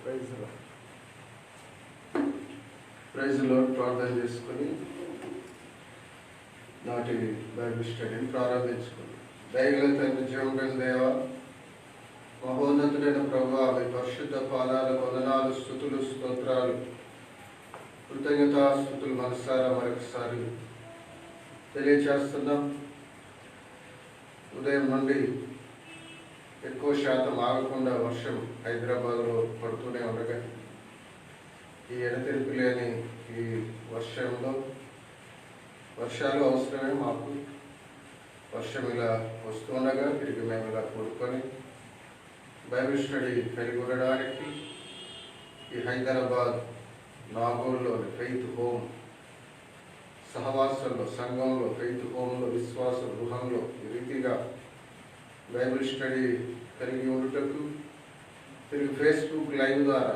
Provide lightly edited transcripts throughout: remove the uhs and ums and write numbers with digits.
Praise lord ప్రార్థన చేసుకుని నాటి బైబిల్ స్టడీని ప్రారంభించుకుని దయగల తండ్రి జీవగల దేవ మహోన్నతుడైన ప్రభువా మీ పరిశుద్ధ పాదాలకు వందనాలు స్తుతులు స్తోత్రాలు కృతజ్ఞతాస్తుతులు మనసారా మరొకసారి తెలియచేస్తున్నాం. ఉదయం నుండి ఎక్కువ శాతం ఆగకుండా వర్షం హైదరాబాద్లో పడుతూనే ఉండగా ఈ ఎడతెరిపి లేని ఈ వర్షంలో వర్షాలు అవసరమే మాకు. వర్షం ఇలా వస్తుండగా తిరిగి మేము ఇలా కూడుకొని బైబిల్ స్టడీ కలిగి ఉండడానికి ఈ హైదరాబాద్ నాగోల్లోని ఫెయిత్ హోమ్ సహవాసంలో సంఘంలో ఫెయిత్ హోమ్లో విశ్వాస గృహంలో ఈ రీతిగా బైబిల్ స్టడీ కలిగి ఉండటకు తిరిగి ఫేస్బుక్ లైవ్ ద్వారా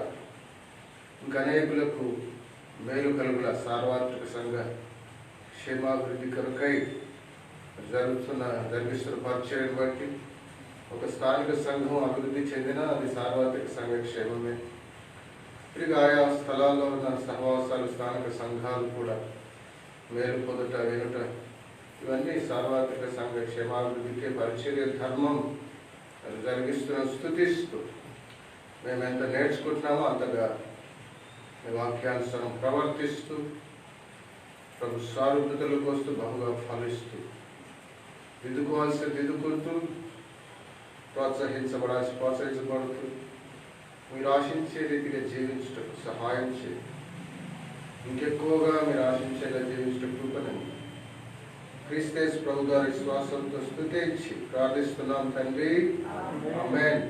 ఇంకా అనేకులకు మేలు కలుగుల సార్వత్రిక సంఘ క్షేమాభివృద్ధి కొరకై జరిగిస్తున్న పరిచర్యను బట్టి ఒక స్థానిక సంఘం అభివృద్ధి చెందిన అది సార్వత్రిక సంఘ క్షేమమే. తిరిగి ఆయా స్థలాల్లో ఉన్న సహవాసాలు స్థానిక సంఘాలు కూడా మేలు పొందుట వినుట ఇవన్నీ సార్వత్రిక సంఘ క్షేమాభివృద్ధికి పరిచర్య ధర్మం జరిగిస్తున్న స్తుతిస్తూ మేము ఎంత నేర్చుకుంటున్నామో అంతగా వాక్యానుసారం ప్రవర్తిస్తూ ప్రభు సారూప్యతలకు వస్తూ బహుగా ఫలిస్తూ దిద్దుకోవాల్సి దిద్దుకుంటూ ప్రోత్సహించబడుతూ మీరు ఆశించే రీతిగా జీవించటకు సహాయం చేయండి. ఇంకెక్కువగా మీరు ఆశించేలా జీవించటకు కృపనండి. క్రీస్తు ప్రభు గారి విశ్వాసంతో స్తుతించి ప్రార్థిస్తున్నాం తండ్రి, ఆమేన్.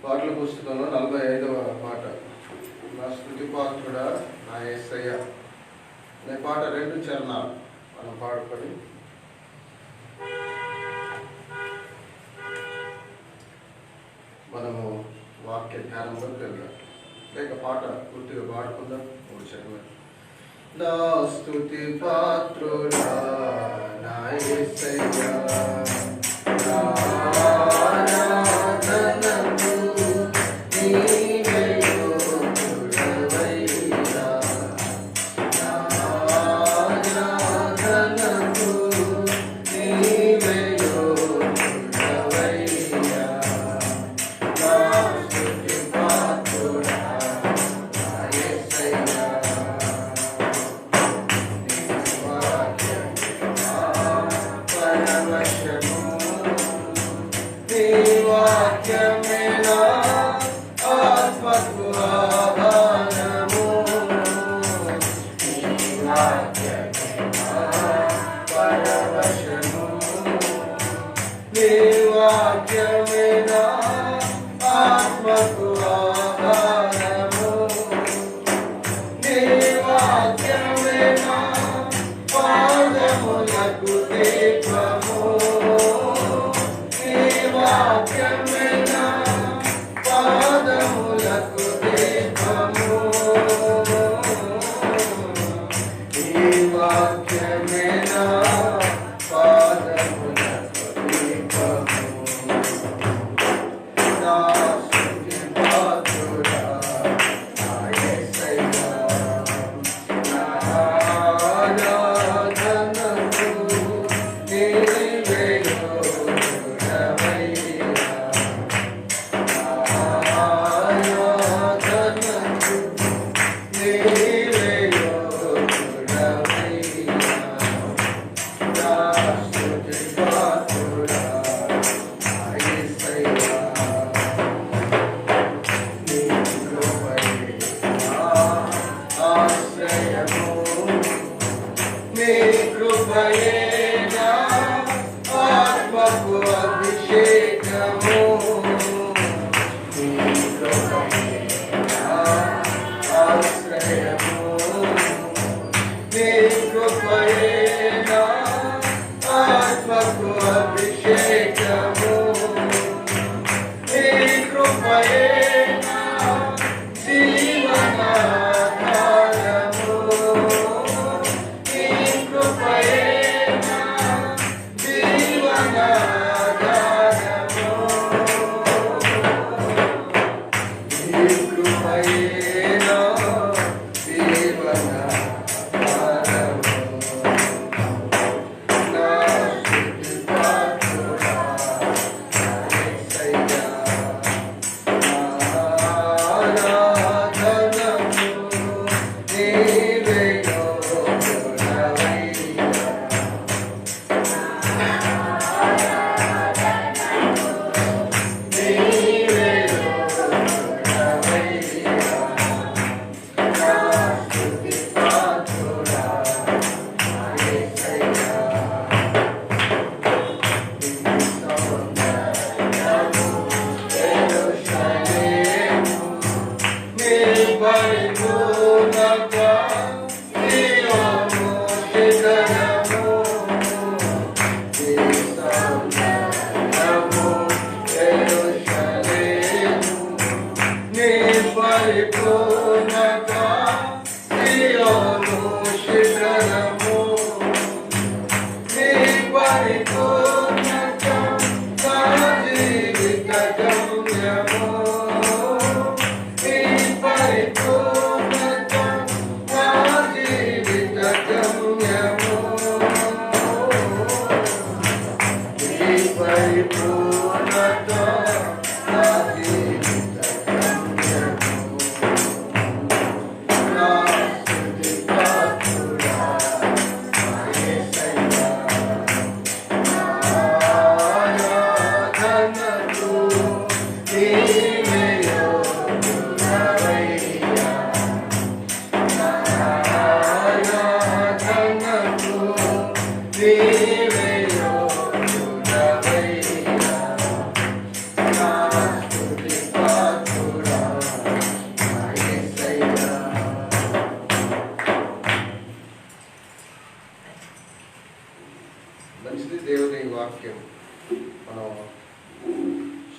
పాటల పుస్తకంలో 45వ పాట నా స్తుతి పాత్రుడా నా యేసయ్య అనే పాట 2 చరణాలు మనం పాడుకొని మనము వాక్య ధ్యానంలోకి వెళ్దాం. లేక పాట పూర్తిగా పాడుకుందాం. 3 చరణాలు. నా స్తుతి పాత్రుడా నా యేసయ్య నా స్తుతి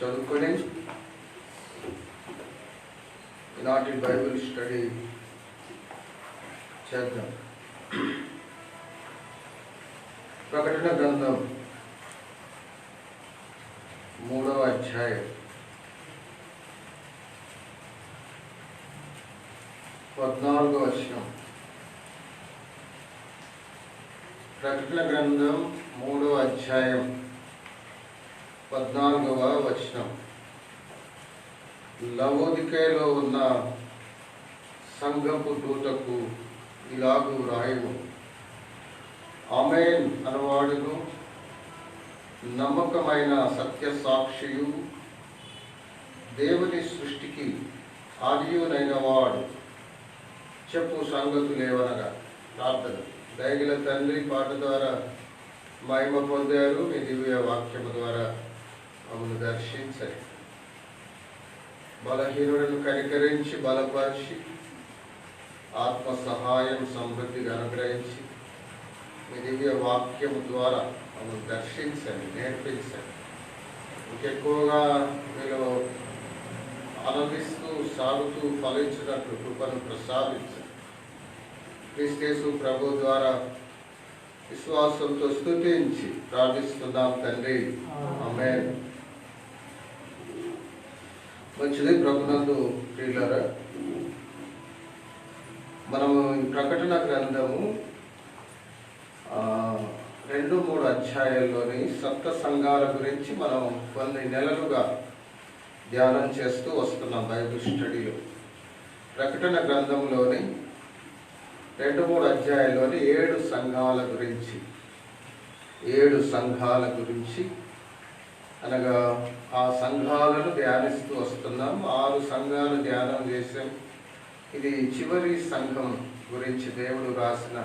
చదువుకొని ఈనాటి బైబిల్ స్టడీ చేద్దాం. ప్రకటన గ్రంథం 3వ అధ్యాయం 14వ వచనం. ప్రకటన గ్రంథం 3వ అధ్యాయం 14వ వచనం. లవోదికయలో ఉన్న సంఘపు దూతకు ఇలాగు రాయుము. ఆమేన్ అనువాడును, నమ్మకమైన సత్య సాక్షియు, దేవుని సృష్టికి ఆదియునైన వాడు చెప్పు సంగతులేవనగా. ప్రార్థన. దయగల తండ్రి, పాట ద్వారా మహిమ పొందారు. మీ దివ్య వాక్యము ద్వారా మమ్మల్ని దర్శించండి. బలహీనులను కనికరించి బలపరిచి ఆత్మ సహాయం సమృద్ధిగా అనుగ్రహించి మీ దివ్య వాక్యము ద్వారా మమ్మల్ని దర్శించండి, నేర్పించండి. ఇంకెక్కువగా మీరు ఆనందిస్తూ సాగుతూ ఫలించినట్లు కృపను ప్రసాదించండి. క్రీస్తు ప్రభు ద్వారా విశ్వాసంతో స్తుతించి ప్రార్థిస్తున్నాం తండ్రి, ఆమేన్. మంచిది. ప్రభునందు ప్రియులారా, మనము ఈ ప్రకటన గ్రంథము 2-3 అధ్యాయాల్లోని సప్త సంఘాల గురించి మనం కొన్ని నెలలుగా ధ్యానం చేస్తూ వస్తున్నాం బైబిల్ స్టడీలో. ప్రకటన గ్రంథంలోని 2-3 అధ్యాయాల్లోని 7 సంఘాల గురించి అనగా ఆ సంఘాలను ధ్యానిస్తూ వస్తున్నాం. 6 సంఘాలు ధ్యానం చేసాం. ఇది చివరి సంఘం గురించి దేవుడు రాసిన,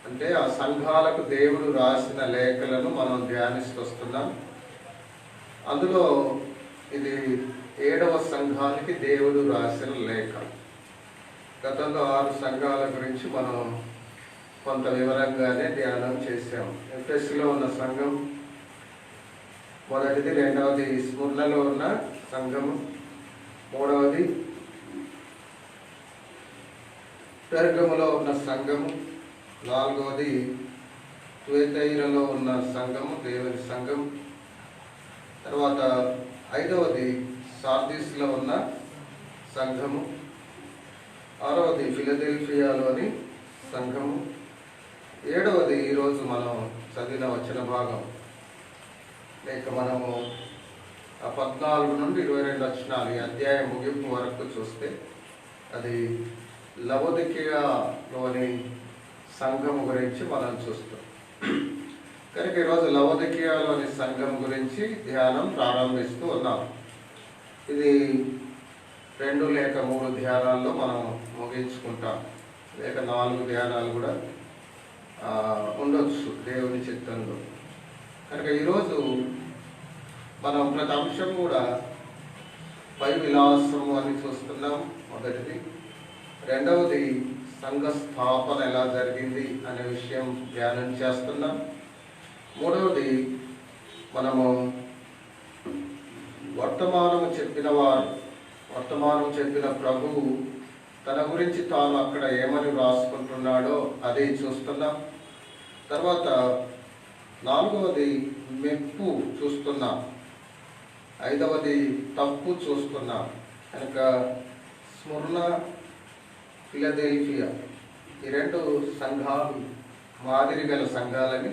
అంటే ఆ సంఘాలకు దేవుడు రాసిన లేఖలను మనం ధ్యానిస్తూ వస్తున్నాం. అందులో ఇది 7వ సంఘానికి దేవుడు రాసిన లేఖ. గతంలో 6 సంఘాల గురించి మనం కొంత వివరంగానే ధ్యానం చేసాం. ఎఫెసులో ఉన్న సంఘం మొదటిది, 2వది స్ముర్నలో ఉన్న సంఘము, 3వది పెర్గములో ఉన్న సంఘము, 4వది త్వేతైరలో ఉన్న సంఘము, దేవుని సంఘం, తర్వాత 5వది సార్దీస్లో ఉన్న సంఘము, 6వది ఫిలదెల్ఫియాలోని సంఘము, 7వది ఈరోజు మనం చదివిన వచన భాగం, లేక మనము 14 నుండి 22 వచనాలు ఈ అధ్యాయం ముగింపు వరకు చూస్తే అది లవోదికయలోని సంఘం గురించి మనం చూస్తాం. కనుక ఈరోజు లవోదికయలోని సంఘం గురించి ధ్యానం ప్రారంభిస్తూ ఉన్నాం. ఇది 2 లేక 3 ధ్యానాల్లో మనం ముగించుకుంటాం, లేక 4 ధ్యానాలు కూడా ఉండొచ్చు దేవుని చిత్తంలో. కనుక ఈరోజు మనం ప్రతి అంశం కూడా పై విలాసము అని చూస్తున్నాం. మొదటిది. 2వది సంఘ స్థాపన ఎలా జరిగింది అనే విషయం ధ్యానం చేస్తున్నాం. 3వది మనము వర్తమానం చెప్పిన ప్రభువు తన గురించి తాను అక్కడ ఏమని రాసుకుంటున్నాడో అది చూస్తున్నాం. తర్వాత 4వది మెప్పు చూస్తున్నాం. 5వది తప్పు చూస్తున్నాం. కనుక స్ముర్న, ఫిలదెల్ఫియా ఈ 2 సంఘాలు మాదిరి గల సంఘాలని,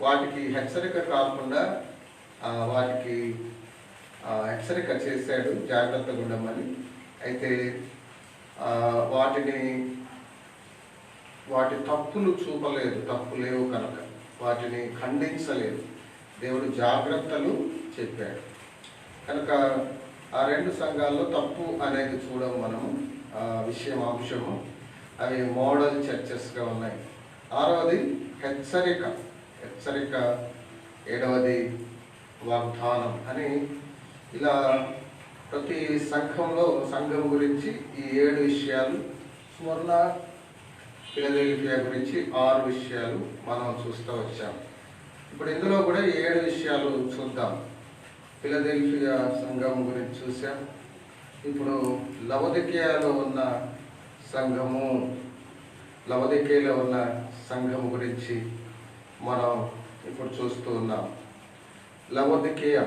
వాటికి హెచ్చరిక కాకుండా వాటికి హెచ్చరిక చేశాడు, జాగ్రత్తగా ఉండమని. అయితే వాటి తప్పులు చూపలేదు, తప్పు లేవు కనుక వాటిని ఖండించలేదు. దేవుడు జాగ్రత్తలు చెప్పాడు. కనుక ఆ 2 సంఘాల్లో తప్పు అనేది చూడము మనము అంశము. అవి మోడల్ చర్చెస్గా ఉన్నాయి. 6వది హెచ్చరిక, 7వది వాగ్దానం అని ఇలా ప్రతి సంఘం గురించి ఈ 7 విషయాలు, స్మరణ ఫిలదెల్ఫియా గురించి 6 విషయాలు మనం చూస్తూ వచ్చాం. ఇప్పుడు ఇందులో కూడా 7 విషయాలు చూద్దాం. ఫిలదెల్ఫియా సంఘం గురించి చూసాం. ఇప్పుడు లవొదికీయలో ఉన్న సంఘము, లవొదికీయలో ఉన్న సంఘం గురించి మనం ఇప్పుడు చూస్తూ ఉన్నాం. లవొదికీయ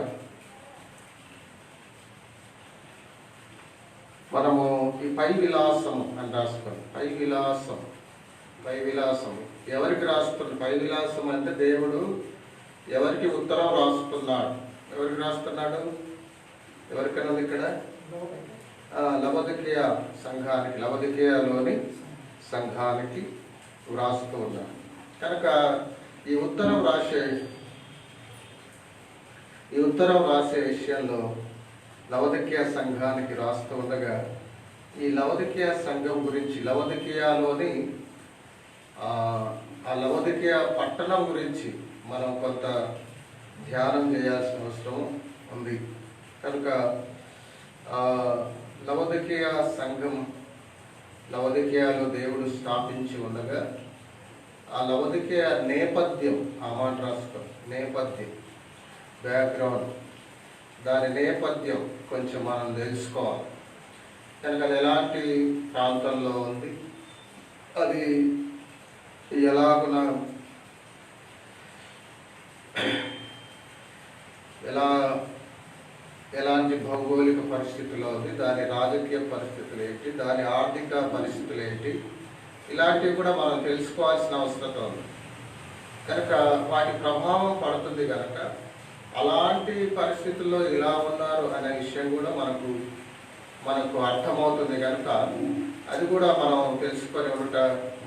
మనము ఈ పై విలాసం అని రాసుకున్నాం. పై విలాసం ఎవరికి రాస్తుంది? పై విలాసం అంటే దేవుడు ఎవరికి ఉత్తరం రాస్తున్నాడు? ఎవరికి రాస్తున్నాడు? ఎవరికైనా ఇక్కడ లవొదికీయ సంఘానికి, లవొదికీయలోని సంఘానికి వ్రాస్తూ ఉన్నాడు. కనుక ఈ ఉత్తరం రాసే విషయంలో లవొదికీయ సంఘానికి రాస్తూ ఉండగా ఈ లవొదికీయ సంఘం గురించి, లవొదికీయలోని ఆ లవొదికీయ పట్టణం గురించి మనం కొంత ధ్యానం చేయాల్సిన అవసరం ఉంది. కనుక లవొదికీయ సంఘం, లవొదికీయలో దేవుడు స్థాపించి ఉండగా ఆ లవొదికీయ నేపథ్యం, ఆ మాట రాసుకో, నేపథ్యం, బ్యాక్గ్రౌండ్, దాని నేపథ్యం కొంచెం మనం తెలుసుకోవాలి. కనుక అది ఎలాంటి ప్రాంతంలో ఉంది, అది ఎలాంటి భౌగోళిక పరిస్థితుల్లో ఉంది, దాని రాజకీయ పరిస్థితులు ఏంటి, దాని ఆర్థిక పరిస్థితులు ఏంటి, ఇలాంటివి కూడా మనం తెలుసుకోవాల్సిన అవసరం ఉంది. కనుక వాటి ప్రభావం పడుతుంది. కనుక అలాంటి పరిస్థితుల్లో ఇలా ఉన్నారు అనే విషయం కూడా మనకు అర్థమవుతుంది. కనుక అది కూడా మనం తెలుసుకొని ఉండట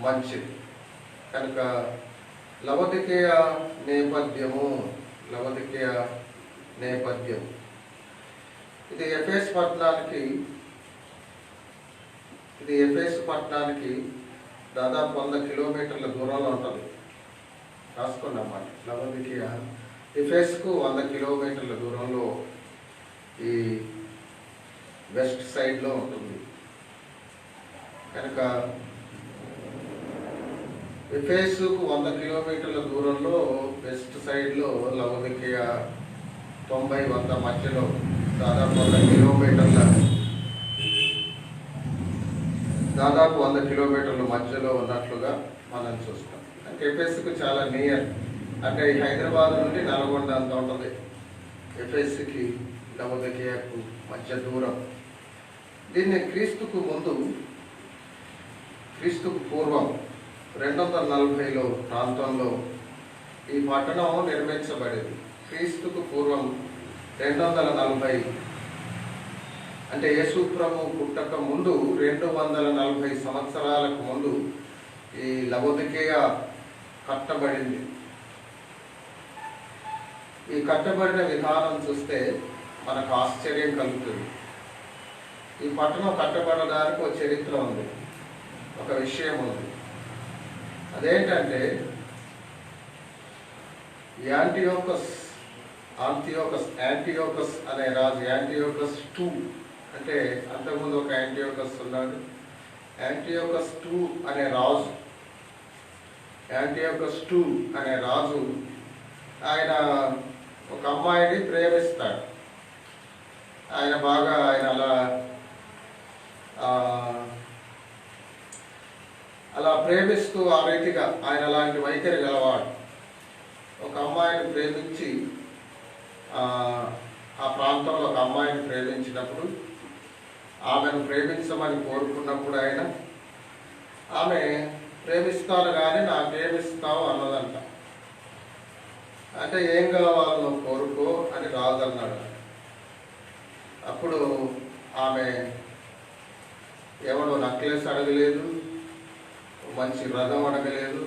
మంచిది. కనుక లవొదికీయ నేపథ్యం ఇది ఎఫెసు పట్టణానికి దాదాపు 100 కిలోమీటర్ల దూరంలో ఉంటుంది. రాసుకున్నమాట. లవొదికీయ ఎఫెసుకు 100 కిలోమీటర్ల దూరంలో ఈ వెస్ట్ సైడ్లో ఉంటుంది. కనుక ఎఫెసుకు 100 కిలోమీటర్ల దూరంలో వెస్ట్ సైడ్లో లవొదికీయ 90-100 మధ్యలో దాదాపు 100 కిలోమీటర్ల మధ్యలో ఉన్నట్లుగా మనం చూస్తాం. అంటే ఎఫెసుకు చాలా నియర్, అంటే హైదరాబాద్ నుండి నల్గొండ అంత ఉంటుంది ఎఫెసుకి లవొదికీయకు మధ్య దూరం. దీన్ని క్రీస్తుకు పూర్వం 240లో ప్రాంతంలో ఈ పట్టణం నిర్మించబడింది. క్రీస్తుకు పూర్వం 240, అంటే యేసు ప్రభు పుట్టక ముందు 240 సంవత్సరాలకు ముందు ఈ లవొదికీయ కట్టబడింది. ఈ కట్టబడిన విధానం చూస్తే మనకు ఆశ్చర్యం కలుగుతుంది. ఈ పట్టణం కట్టబడడానికి ఒక చరిత్ర ఉంది, ఒక విషయం ఉంది. అదేంటంటే యాంటియోకస్ అనే రాజు, యాంటియోకస్ II, అంటే అంతకుముందు ఒక యాంటియోకస్ ఉన్నాడు. యాంటియోకస్ II అనే రాజు ఆయన ఒక అమ్మాయిని ప్రేమిస్తాడు. ఆయన అలా ప్రేమిస్తూ ఆ రీతిగా ఆయన అలాంటి వైఖరి గలవాడు. ఒక అమ్మాయిని ప్రేమించి ఆ ప్రాంతంలో ఒక అమ్మాయిని ప్రేమించినప్పుడు, ఆమెను ప్రేమించమని కోరుకున్నప్పుడు ఆమె ప్రేమిస్తాను కానీ నాకేమిస్తావు అన్నదంట. అంటే ఏం కావాలో నువ్వు కోరుకో అని రాదన్నాడు. అప్పుడు ఆమె ఎవడో నెక్లెస్ అడగలేదు, మంచి రథం అడగలేదు,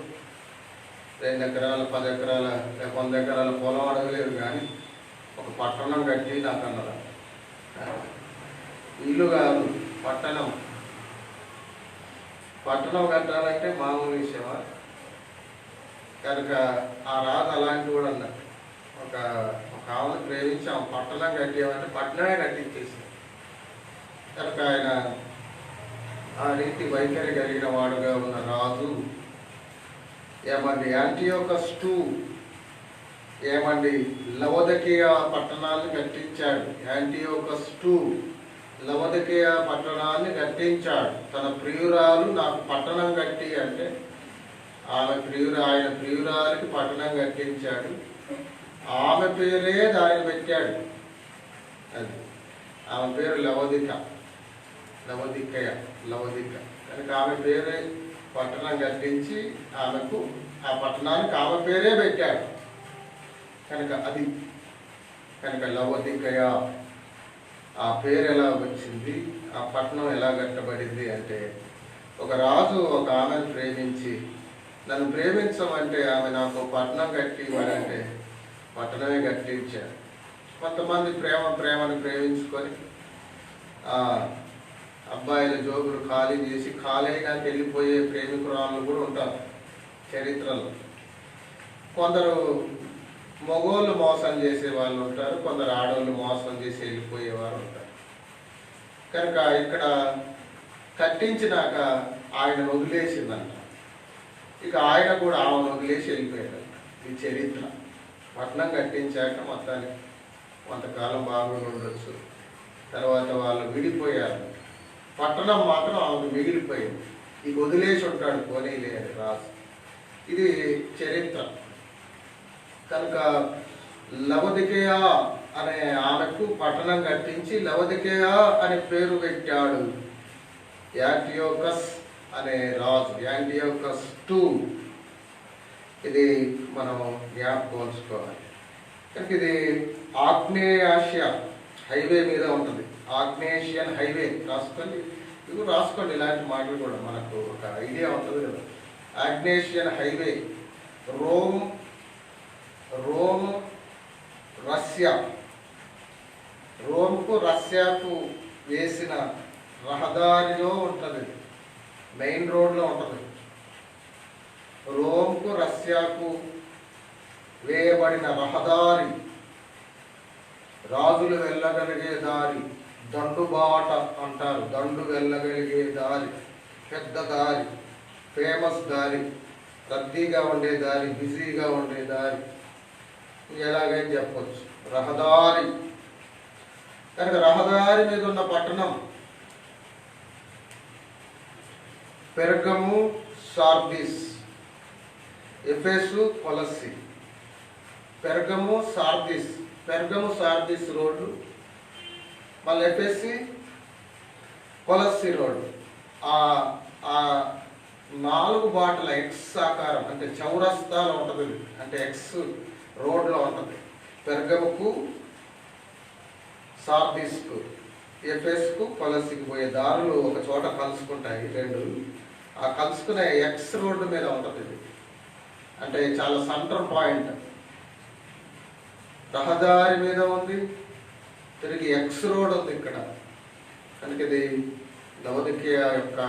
2 ఎకరాల 10 ఎకరాల 100 ఎకరాల పొలం అడగలేదు, కానీ ఒక పట్టణం కట్టి నాకు అన్నదా. ఇల్లు కాదు, పట్టణం కట్టాలంటే మామూలు విషయమా? కనుక ఆ రాజు అలాంటి కూడా అన్నట్టు, ఒక ఆమెను ప్రేమించి ఆమె పట్టణం కట్టేమంటే పట్టణమే కట్టించేసి. కనుక ఆయన ఆ రీతి వైఖరి కలిగిన వాడుగా ఉన్న రాజు ఏమంటే యాంటియోకస్ II ఏమండి లవొదికయ పట్టణాన్ని కట్టించాడు. యాంటియోకస్ II లవొదికయ పట్టణాన్ని కట్టించాడు. తన ప్రియురాలు నాకు పట్టణం కట్టి అంటే ఆయన ప్రియురాలకి పట్టణం కట్టించాడు. ఆమె పేరే దాన్ని పెట్టాడు. అది ఆమె పేరు లవొదిక కనుక ఆమె పేరే పట్టణం కట్టించి ఆమెకు ఆ పట్టణానికి ఆమె పేరే పెట్టాడు. కనుక లవొదికయ ఆ పేరు ఎలా వచ్చింది, ఆ పట్టణం ఎలా కట్టబడింది అంటే, ఒక రాజు ఒక ఆమెను ప్రేమించి, నన్ను ప్రేమించమంటే ఆమె నాకు పట్టణం కట్టి ఇవ్వాలంటే పట్టణమే కట్టించాడు. కొంతమంది ప్రేమను ప్రేమించుకొని అబ్బాయిల జోబులు ఖాళీ చేసి ఖాళీగాకి వెళ్ళిపోయే ప్రేమికురాళ్ళు కూడా ఉంటారు చరిత్రలో. కొందరు మగోళ్ళు మోసం చేసే వాళ్ళు ఉంటారు, కొందరు ఆడవాళ్ళు మోసం చేసి వెళ్ళిపోయేవారు ఉంటారు. కనుక ఇక్కడ కట్టించినాక ఆయన వదిలేసిందంట. ఇక ఆయన కూడా ఆమెను వదిలేసి వెళ్ళిపోయాడు. ఈ చరిత్ర. పట్నం కట్టించాక మొత్తానికి కొంతకాలం బాగుండి ఉండొచ్చు, తర్వాత వాళ్ళు విడిపోయారు. పట్టణం మాత్రం ఆమెకు మిగిలిపోయింది. ఇక వదిలేసి ఉంటాడు పోనీలే అని రాజు. ఇది చరిత్ర. కనుక లవొదికయ అనే ఆమెకు పట్టణం కట్టించి లవొదికయ అనే పేరు పెట్టాడు. యాంటియోకస్ అనే రాజు, యాంటియోకస్ II. ఇది మనం జ్ఞాపకం ఉంచుకోవాలి. కనుక ఇది ఆగ్నేయాసియా హైవే మీద ఉంటుంది. ఆగ్నేషియన్ హైవే రాసుకోండి, ఇలాంటి మాటలు కూడా మనకు ఒక ఐడియా ఉంటుంది కదా. ఆగ్నేషియన్ హైవే, రోమ్, రష్యా, రోమ్కు రష్యాకు వేసిన రహదారిలో ఉంటుంది, మెయిన్ రోడ్లో ఉంటుంది. రోమ్కు రష్యాకు వేయబడిన రహదారి, రాజులు వెళ్ళగలిగే దారి, దండుబాట అంటారు. దండు వెళ్ళగలిగే దారి, పెద్ద దారి, ఫేమస్ దారి, రద్దీగా ఉండే దారి, బిజీగా ఉండే దారి, ఎలాగైనా చెప్పచ్చు, రహదారి. కనుక రహదారి మీద ఉన్న పట్టణం పెర్గము, సార్దీస్, ఎఫెసు, కొలస్సి. పెర్గము సార్దీస్ రోడ్డు, మళ్ళీ ఎఫెసి, కొలస్సి రోడ్డు. ఆ 4 బాటల ఎక్స్ ఆకారం అంటే చౌరస్తాలో ఉంటుంది, అంటే ఎక్స్ రోడ్లో ఉంటుంది. పెర్గముకు, సార్దీస్కు, ఎఫెస్కు, కొలస్సికి పోయే దారులు ఒక చోట కలుసుకుంటాయి రెండు. ఆ కలుసుకునే ఎక్స్ రోడ్డు మీద ఉంటుంది ఇది. అంటే చాలా సెంటర్ పాయింట్. రహదారి మీద ఉంది, తిరిగి ఎక్స్ రోడ్ ఉంది ఇక్కడ. కనుక ఇది లవొదికయ యొక్క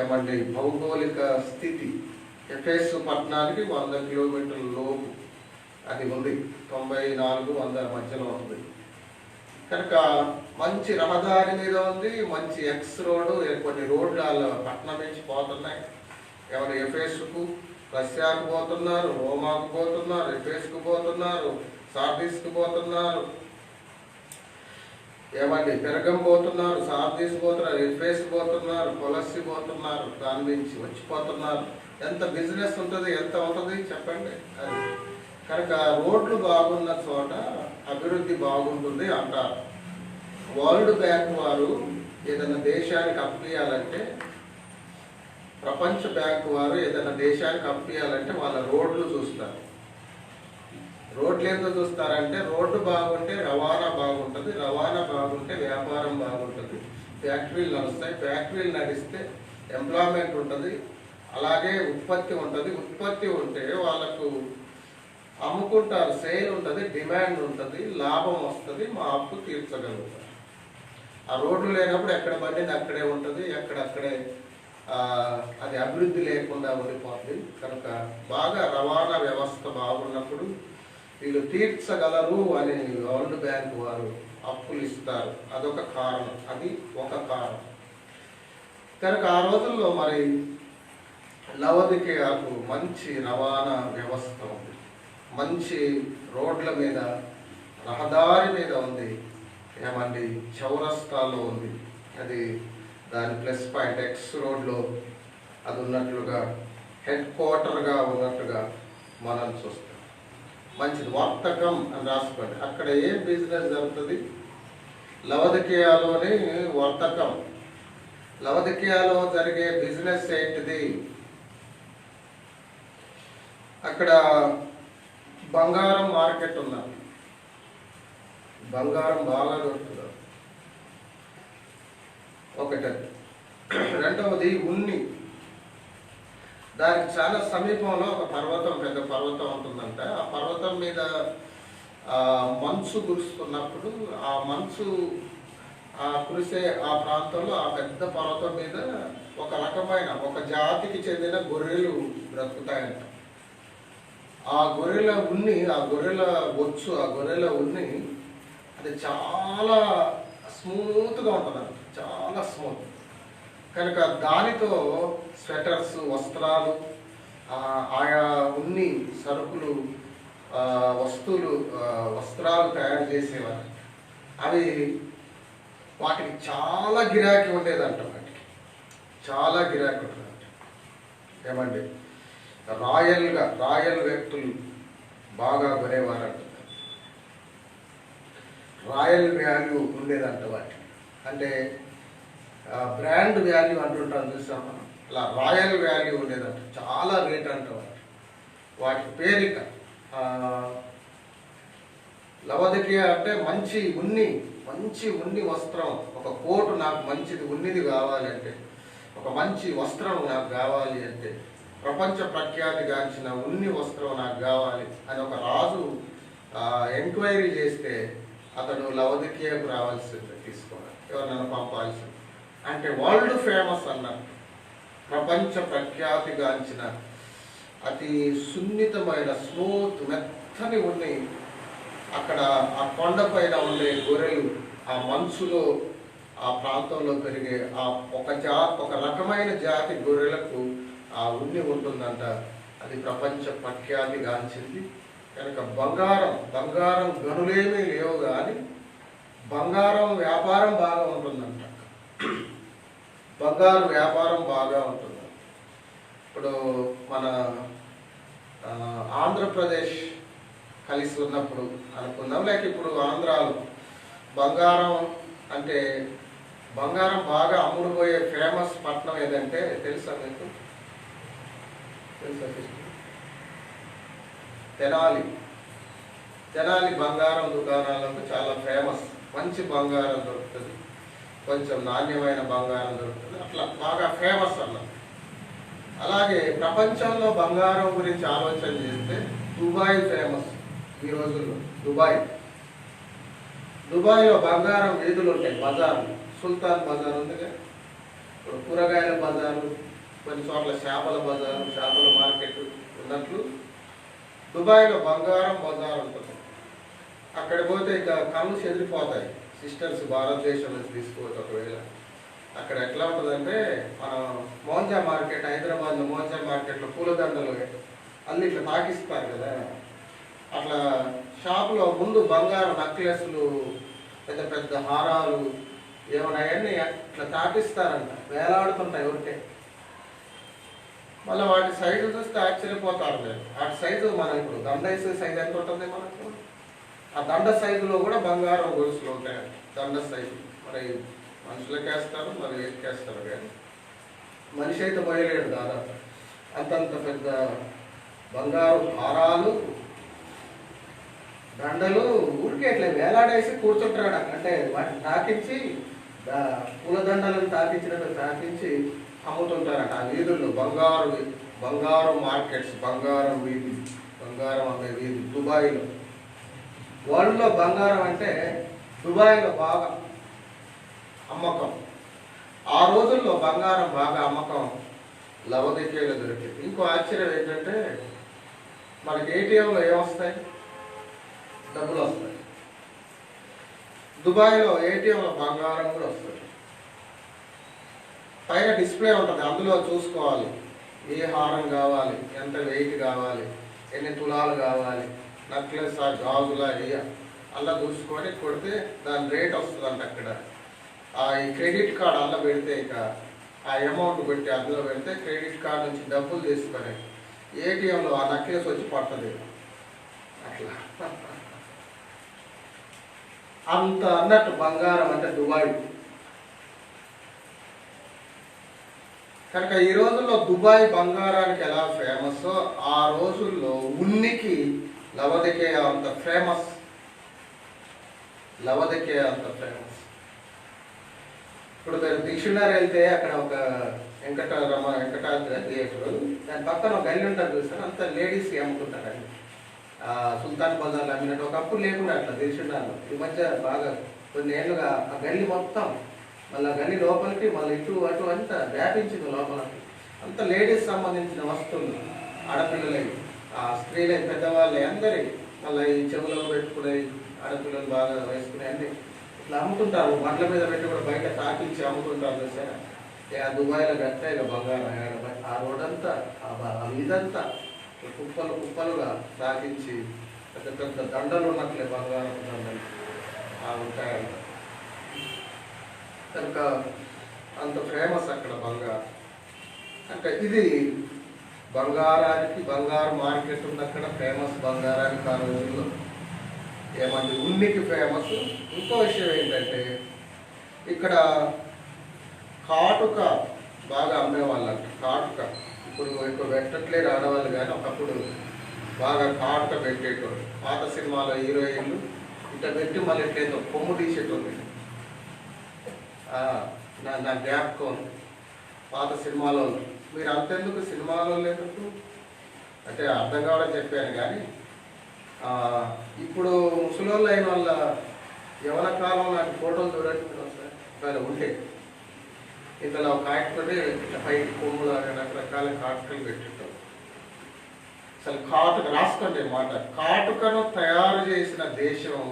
ఏమండి భౌగోళిక స్థితి. ఎఫెసు పట్టణానికి 100 కిలోమీటర్ల లోపు అది ఉంది, 94-100 మధ్యలో ఉంది. కనుక మంచి రహదారి మీద ఉంది, మంచి ఎక్స్ రోడ్డు. కొన్ని రోడ్లు వాళ్ళ పట్టణం నుంచి పోతున్నాయి. ఎవరు ఎఫెసుకు, రష్యాకు పోతున్నారు, రోమాకు పోతున్నారు, ఎఫెసుకు పోతున్నారు, సార్దీస్కు పోతున్నారు, ఏమండి పెరగం పోతున్నారు, సార్దీస్ పోతున్నారు, ఎఫెస్ పోతున్నారు, కొలస్సి పోతున్నారు, దాని నుంచి వచ్చిపోతున్నారు. ఎంత బిజినెస్ ఉంటుంది, ఎంత ఉంటుంది చెప్పండి అది. కనుక రోడ్లు బాగున్న చోట అభివృద్ధి బాగుంటుంది అంటారు. వరల్డ్ బ్యాంక్ వారు ఏదైనా దేశానికి అప్పియాలంటే, ప్రపంచ బ్యాంకు వారు ఏదైనా దేశానికి అప్పియాలంటే వాళ్ళ రోడ్లు చూస్తారు. రోడ్లు ఎందుకు చూస్తారంటే, రోడ్డు బాగుంటే రవాణా బాగుంటుంది, రవాణా బాగుంటే వ్యాపారం బాగుంటుంది, ఫ్యాక్టరీలు నడుస్తాయి, ఫ్యాక్టరీలు నడిస్తే ఎంప్లాయ్మెంట్ ఉంటుంది, అలాగే ఉత్పత్తి ఉంటుంది. ఉత్పత్తి ఉంటే వాళ్ళకు అమ్ముకుంటారు, సేల్ ఉంటుంది, డిమాండ్ ఉంటుంది, లాభం వస్తుంది, మా అప్పు తీర్చగలుగుతారు. ఆ రోడ్లు లేనప్పుడు ఎక్కడ పండింది అక్కడే ఉంటుంది, ఎక్కడక్కడే అది అభివృద్ధి లేకుండా ఉండిపోతుంది. కనుక బాగా రవాణా వ్యవస్థ బాగున్నప్పుడు వీళ్ళు తీర్చగలరు అని వరల్డ్ బ్యాంక్ వారు అప్పులు ఇస్తారు. అదొక కారణం, అది ఒక కారణం. కనుక ఆ రోజుల్లో మరి లవొదికయకు మంచి రవాణా వ్యవస్థ ఉంది, మంచి రోడ్ల మీద, రహదారి మీద ఉంది. ఏమండి, చౌరస్తాలో ఉంది. అది దాని ప్లస్ పాయింట్. ఎక్స్ రోడ్లో అది ఉన్నట్లుగా, హెడ్ క్వార్టర్గా ఉన్నట్టుగా మనం చూస్తాం. మంచిది. వర్తకం అని రాసుకోండి. అక్కడ ఏం బిజినెస్ జరుగుతుంది? లవదికీయాలోని వర్తకం. లవదికీయాలో జరిగే బిజినెస్ ఏంటిది? అక్కడ బంగారం మార్కెట్ ఉన్నది. బంగారం బాగా దొరుకుతుంది. ఒకటి. రెండవది ఉన్ని. దానికి చాలా సమీపంలో ఒక పర్వతం, పెద్ద పర్వతం ఉంటుందంట. ఆ పర్వతం మీద మంచు కురుస్తున్నప్పుడు ఆ మంచు కురిసే ఆ ప్రాంతంలో, ఆ పెద్ద పర్వతం మీద ఒక రకమైన, ఒక జాతికి చెందిన గొర్రెలు బ్రతుకుతాయంట. ఆ గొర్రెల ఉన్ని, ఆ గొర్రెల బొచ్చు, ఆ గొర్రెల ఉన్ని అది చాలా స్మూత్గా ఉంటుందంట. చాలా స్మూత్. కనుక దానితో స్వెటర్స్, వస్త్రాలు, ఆయా ఉన్ని సరుకులు, వస్త్రాలు తయారు చేసేవారు. అవి వాటికి చాలా గిరాకీ ఉండేదంట. వాటికి చాలా గిరాకీ ఉండేదంట. ఏమండి, రాయల్ వ్యక్తులు బాగా కొనేవారంట. రాయల్ వాల్యూ ఉండేదంట వాటికి. అంటే బ్రాండ్ వాల్యూ అంటుంటాం చూసాం మనం. అలా రాయల్ వాల్యూ ఉండేదంట. చాలా రేట్ అంట వాటి పేరిట. లవదికీయ అంటే మంచి ఉన్ని వస్త్రం. ఒక కోటు నాకు మంచిది ఉన్నిది కావాలి అంటే, ఒక మంచి వస్త్రం నాకు కావాలి అంటే, ప్రపంచ ప్రఖ్యాతిగాంచిన ఉన్ని వస్త్రం నాకు కావాలి అని ఒక రాజు ఎంక్వైరీ చేస్తే అతడు లవదికీయకు రావాల్సింది, తీసుకోవాలి, ఎవరినైనా పంపాల్సింది. అంటే వరల్డ్ ఫేమస్ అన్నారు. ప్రపంచ ప్రఖ్యాతిగాంచిన అతి సున్నితమైన, స్మూత్, మెత్తని ఉన్ని అక్కడ ఆ కొండ పైన ఉండే గొర్రెలు, ఆ మంచులో, ఆ ప్రాంతంలో పెరిగే ఒక రకమైన జాతి గొర్రెలకు ఆ ఉన్ని ఉంటుందంట. అది ప్రపంచ ప్రఖ్యాతిగాంచింది. కనుక బంగారం గనులేమీ లేవు, కానీ బంగారం వ్యాపారం బాగా ఉంటుందంట. బంగారు వ్యాపారం బాగా ఉంటుంది. ఇప్పుడు మన ఆంధ్రప్రదేశ్ కలిసి ఉన్నప్పుడు అనుకుందాం, లేక ఇప్పుడు ఆంధ్రాలో బంగారం అంటే, బంగారం బాగా అమ్ముడుపోయే ఫేమస్ పట్టణం ఏదంటే తెలుసా మీకు? తెలుసా? తెనాలి బంగారం దుకాణాలకు చాలా ఫేమస్. మంచి బంగారం దొరుకుతుంది, కొంచెం నాణ్యమైన బంగారం దొరుకుతుంది. అట్లా బాగా ఫేమస్ అన్నమాట. అలాగే ప్రపంచంలో బంగారం గురించి ఆలోచన చేస్తే దుబాయ్ ఫేమస్ ఈ రోజుల్లో. దుబాయ్లో బంగారం వీధులు ఉంటాయి, బజార్లు. సుల్తాన్ బజార్ ఉందిగా, ఇప్పుడు కూరగాయల బజారు, కొన్ని చోట్ల చేపల బజారు, చేపల మార్కెట్ ఉన్నట్లు దుబాయ్లో బంగారం బజార్ ఉంటుంది. అక్కడ పోతే ఇంకా కళ్ళు చెదిరిపోతాయి. సిస్టర్స్ భారతదేశం నుంచి తీసుకోవచ్చు. ఒకవేళ అక్కడ ఎట్లా ఉంటుందంటే, మనం మోంజా మార్కెట్, హైదరాబాద్లో మోంజా మార్కెట్లో పూలదండలు అన్ని ఇట్లా తాకిస్తారు కదా, అట్లా షాపులో ముందు బంగారు నెక్లెస్లు, పెద్ద పెద్ద హారాలు ఏమైనా అవన్నీ ఇట్లా తాకిస్తారంట, వేలాడుతుంటాయి ఎవరికే. మళ్ళీ వాటి సైజు చూస్తే ఆశ్చర్యపోతారు మీరు. వాటి సైజు మనం ఇప్పుడు దండ వేసే సైజు ఎంత ఉంటుంది మనకు, ఆ దండ సైజులో కూడా బంగారం గొలుసులు ఉంటాయి. దండ సైజు మరి మనుషులకి వేస్తారు, మరి వేసుకేస్తారు, కానీ మనిషి అయితే పోయలేడు దాదాపు. అంతంత పెద్ద బంగారు హారాలు, దండలు ఊరికే ఇట్లా వేలాడేసి కూర్చుంటాడు. అంటే వాటిని తాకించి, పూలదండలను తాకించి అమ్ముతుంటారట ఆ వీధుల్లో. బంగారు మార్కెట్స్, బంగారం వీధి, బంగారం అనే వీధి దుబాయ్లో. వరల్డ్లో బంగారం అంటే దుబాయ్లో బాగా అమ్మకం. ఆ రోజుల్లో బంగారం బాగా అమ్మకం లవదికీయలో దొరికింది. ఇంకో ఆశ్చర్యం ఏంటంటే, మనకి ఏటీఎంలో ఏమొస్తాయి? డబ్బులు వస్తాయి. దుబాయ్లో ఏటీఎంలో బంగారం కూడా వస్తుంది. పైన డిస్ప్లే ఉంటుంది, అందులో చూసుకోవాలి ఏ హారం కావాలి, ఎంత వెయిట్ కావాలి, ఎన్ని తులాలు కావాలి, నెక్లెస్ ఆ గాజులా అలా చూసుకొని కొడితే దాని రేట్ వస్తుందంట అక్కడ. ఈ క్రెడిట్ కార్డ్ అలా పెడితే ఇక ఆ అమౌంట్ పెట్టి అందులో పెడితే క్రెడిట్ కార్డ్ నుంచి డబ్బులు తీసుకొని ఏటీఎంలో ఆ నెక్లెస్ వచ్చి పడుతుంది. అట్లా అంత అన్నట్టు బంగారం అంటే దుబాయ్. కనుక ఈ రోజుల్లో దుబాయ్ బంగారానికి ఎలా ఫేమస్, ఆ రోజుల్లో ఉన్నికి లవదికేయ అంత ఫేమస్. లవదికేయ అంత ఫేమస్. ఇప్పుడు మీరు డిక్షనరీ వెళ్తే అక్కడ ఒక వెంకటాద్రి థియేటర్, దాని పక్కన ఒక గల్లి ఉంటుంది చూస్తారు, అంత లేడీస్ అమ్ముకుంటారండి. సుల్తాన్ బజార్లో అమ్మినట్టు ఒకప్పుడు లేకుండా అట్లా డిక్షనరీలో. ఈ మధ్య బాగా కొన్ని ఏళ్ళుగా ఆ గల్లి మొత్తం మళ్ళీ గల్లి లోపలికి మళ్ళీ ఇటు అటు అంతా వ్యాపించింది లోపలికి. అంత లేడీస్ సంబంధించిన వస్తువులు, ఆడపిల్లలవి, స్త్రీలే, పెద్దవాళ్ళే, అందరి మళ్ళీ ఈ చెవులలో పెట్టుకునే ఆడపిల్లలు బాగా వేసుకునే అన్ని ఇట్లా అమ్ముతుంటారు. బండ్ల మీద పెట్టి కూడా బయట తాకించి అమ్ముతుంటారు చూసారా. దుబాయ్లో గట్టే బంగారం ఆ రోడ్డంతా ఆ వీధంతా కుప్పలు కుప్పలుగా తాకించి పెద్ద పెద్ద దండలు ఉన్నట్లే బంగారం దండలు ఉంటాయంట. కనుక అంత ఫేమస్ అక్కడ బంగారం. అంటే ఇది బంగారానికి, బంగారు మార్కెట్ ఉంది అక్కడ, ఫేమస్ బంగారానికి ఆ రోజుల్లో. ఏమంటే ఉన్నికి ఫేమస్. ఇంకో విషయం ఏంటంటే ఇక్కడ కాటుక బాగా అమ్మేవాళ్ళంట. కాటుక ఇప్పుడు ఎక్కువ పెట్టట్లేదు ఆడవాళ్ళు, కానీ ఒకప్పుడు బాగా కాటుక పెట్టేటోళ్ళు. పాత సినిమాలో హీరోయిన్లు ఇట్లా పెట్టి మళ్ళీ ఇట్లేదో కొమ్ము తీసేటోళ్ళు. నా జ్ఞాపకం పాత సినిమాలో. మీరు అంతెందుకు సినిమాలో లేదు అంటే అర్థం కావడం చెప్పాను, కానీ ఇప్పుడు ముసలోళ్ళు అయిన వాళ్ళ యవన కాలం నాకు ఫోటోలు చూడండి సార్ ఉంటే ఇంతలో కాటుకొని ఇట్లా పైకి కొమ్ములు రకరకాల కాటుకలు పెట్టింటాం. అసలు కాటుక రాసుకోండి మాట, కాటుకను తయారు చేసిన దేశం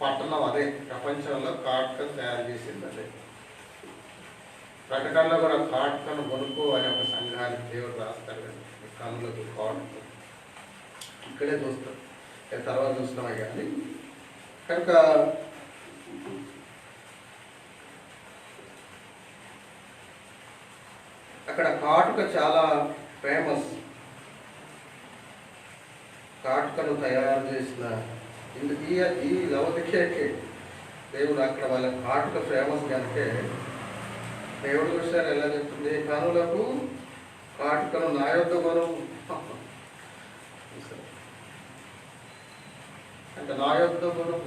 పట్టణం అదే. ప్రపంచంలో కాటుకను తయారు చేసింది అదే. ప్రకటనలో కూడా కాటుకను కొనుక్కో అనే ఒక సంఘానికి దేవుడు రాస్తారు కదా, కనులకు కాటుక. ఇక్కడే చూస్తాం, తర్వాత చూస్తామే కానీ. కనుక అక్కడ కాటుక చాలా ఫేమస్. కాటుకను తయారు చేసిన ఈ లవదికేకి దేవుడు అక్కడ వాళ్ళ కాటుక ఫేమస్ కనుకే దేవుడు చూసారు ఎలా చెప్తుంది, కనులకు కాటుకను నా యొద్ద కొను అంటే నా యొద్ద కొను.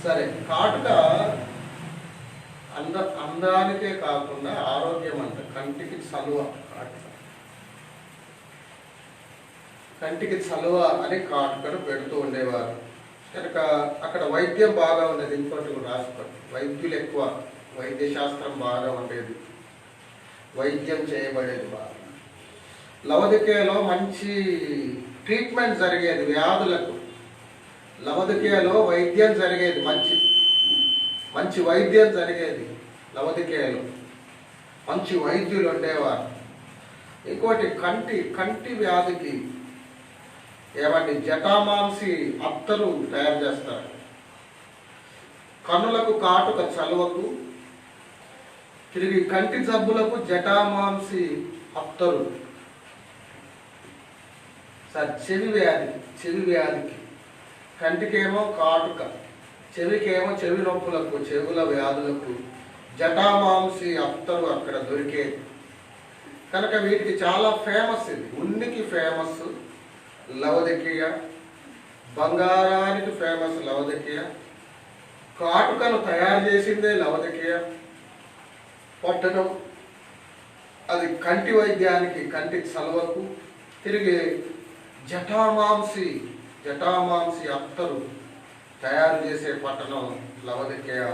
సరే, కాటుక అందానికే కాకుండా ఆరోగ్యం అంట. కంటికి చలువ, కాటుక కంటికి చలువ అని కాటుకను పెడుతూ ఉండేవారు. కనుక అక్కడ వైద్యం బాగా ఉండేది. ఇంకోటి కూడా రాసుకోండి, వైద్యులు ఎక్కువ, వైద్య శాస్త్రం బాగా ఉండేది, వైద్యం చేయబడేది బాగా. లవదికేయలో మంచి ట్రీట్మెంట్ జరిగేది వ్యాధులకు. లవదికేయలో వైద్యం జరిగేది, మంచి వైద్యం జరిగేది లవదికేయలో. మంచి వైద్యులు ఉండేవారు. ఇంకోటి కంటి వ్యాధికి ఏమండి జటామాంసి అత్తరు తయారు చేస్తారు. కన్నులకు కాటుక చలువకు, తిరిగి కంటి జబ్బులకు జటామాంసి అత్తరు. సార్ చెవి వ్యాధికి కంటికేమో కాటుక, చెవికేమో చెవి నొప్పులకు, చెవుల వ్యాధులకు జటామాంసి అత్తరు అక్కడ దొరికేది. కనుక వీటికి చాలా ఫేమస్. ఇది ఉన్నికి ఫేమస్ లవదికేయ, బంగారానికి ఫేమస్ లవదికేయ, కాటుకను తయారు చేసిందే లవదికేయ పట్టణం. అది కంటి వైద్యానికి, కంటి చలవకు, తిరిగి జటామాంసి అత్తరు తయారు చేసే పట్టణం లవదికేయ.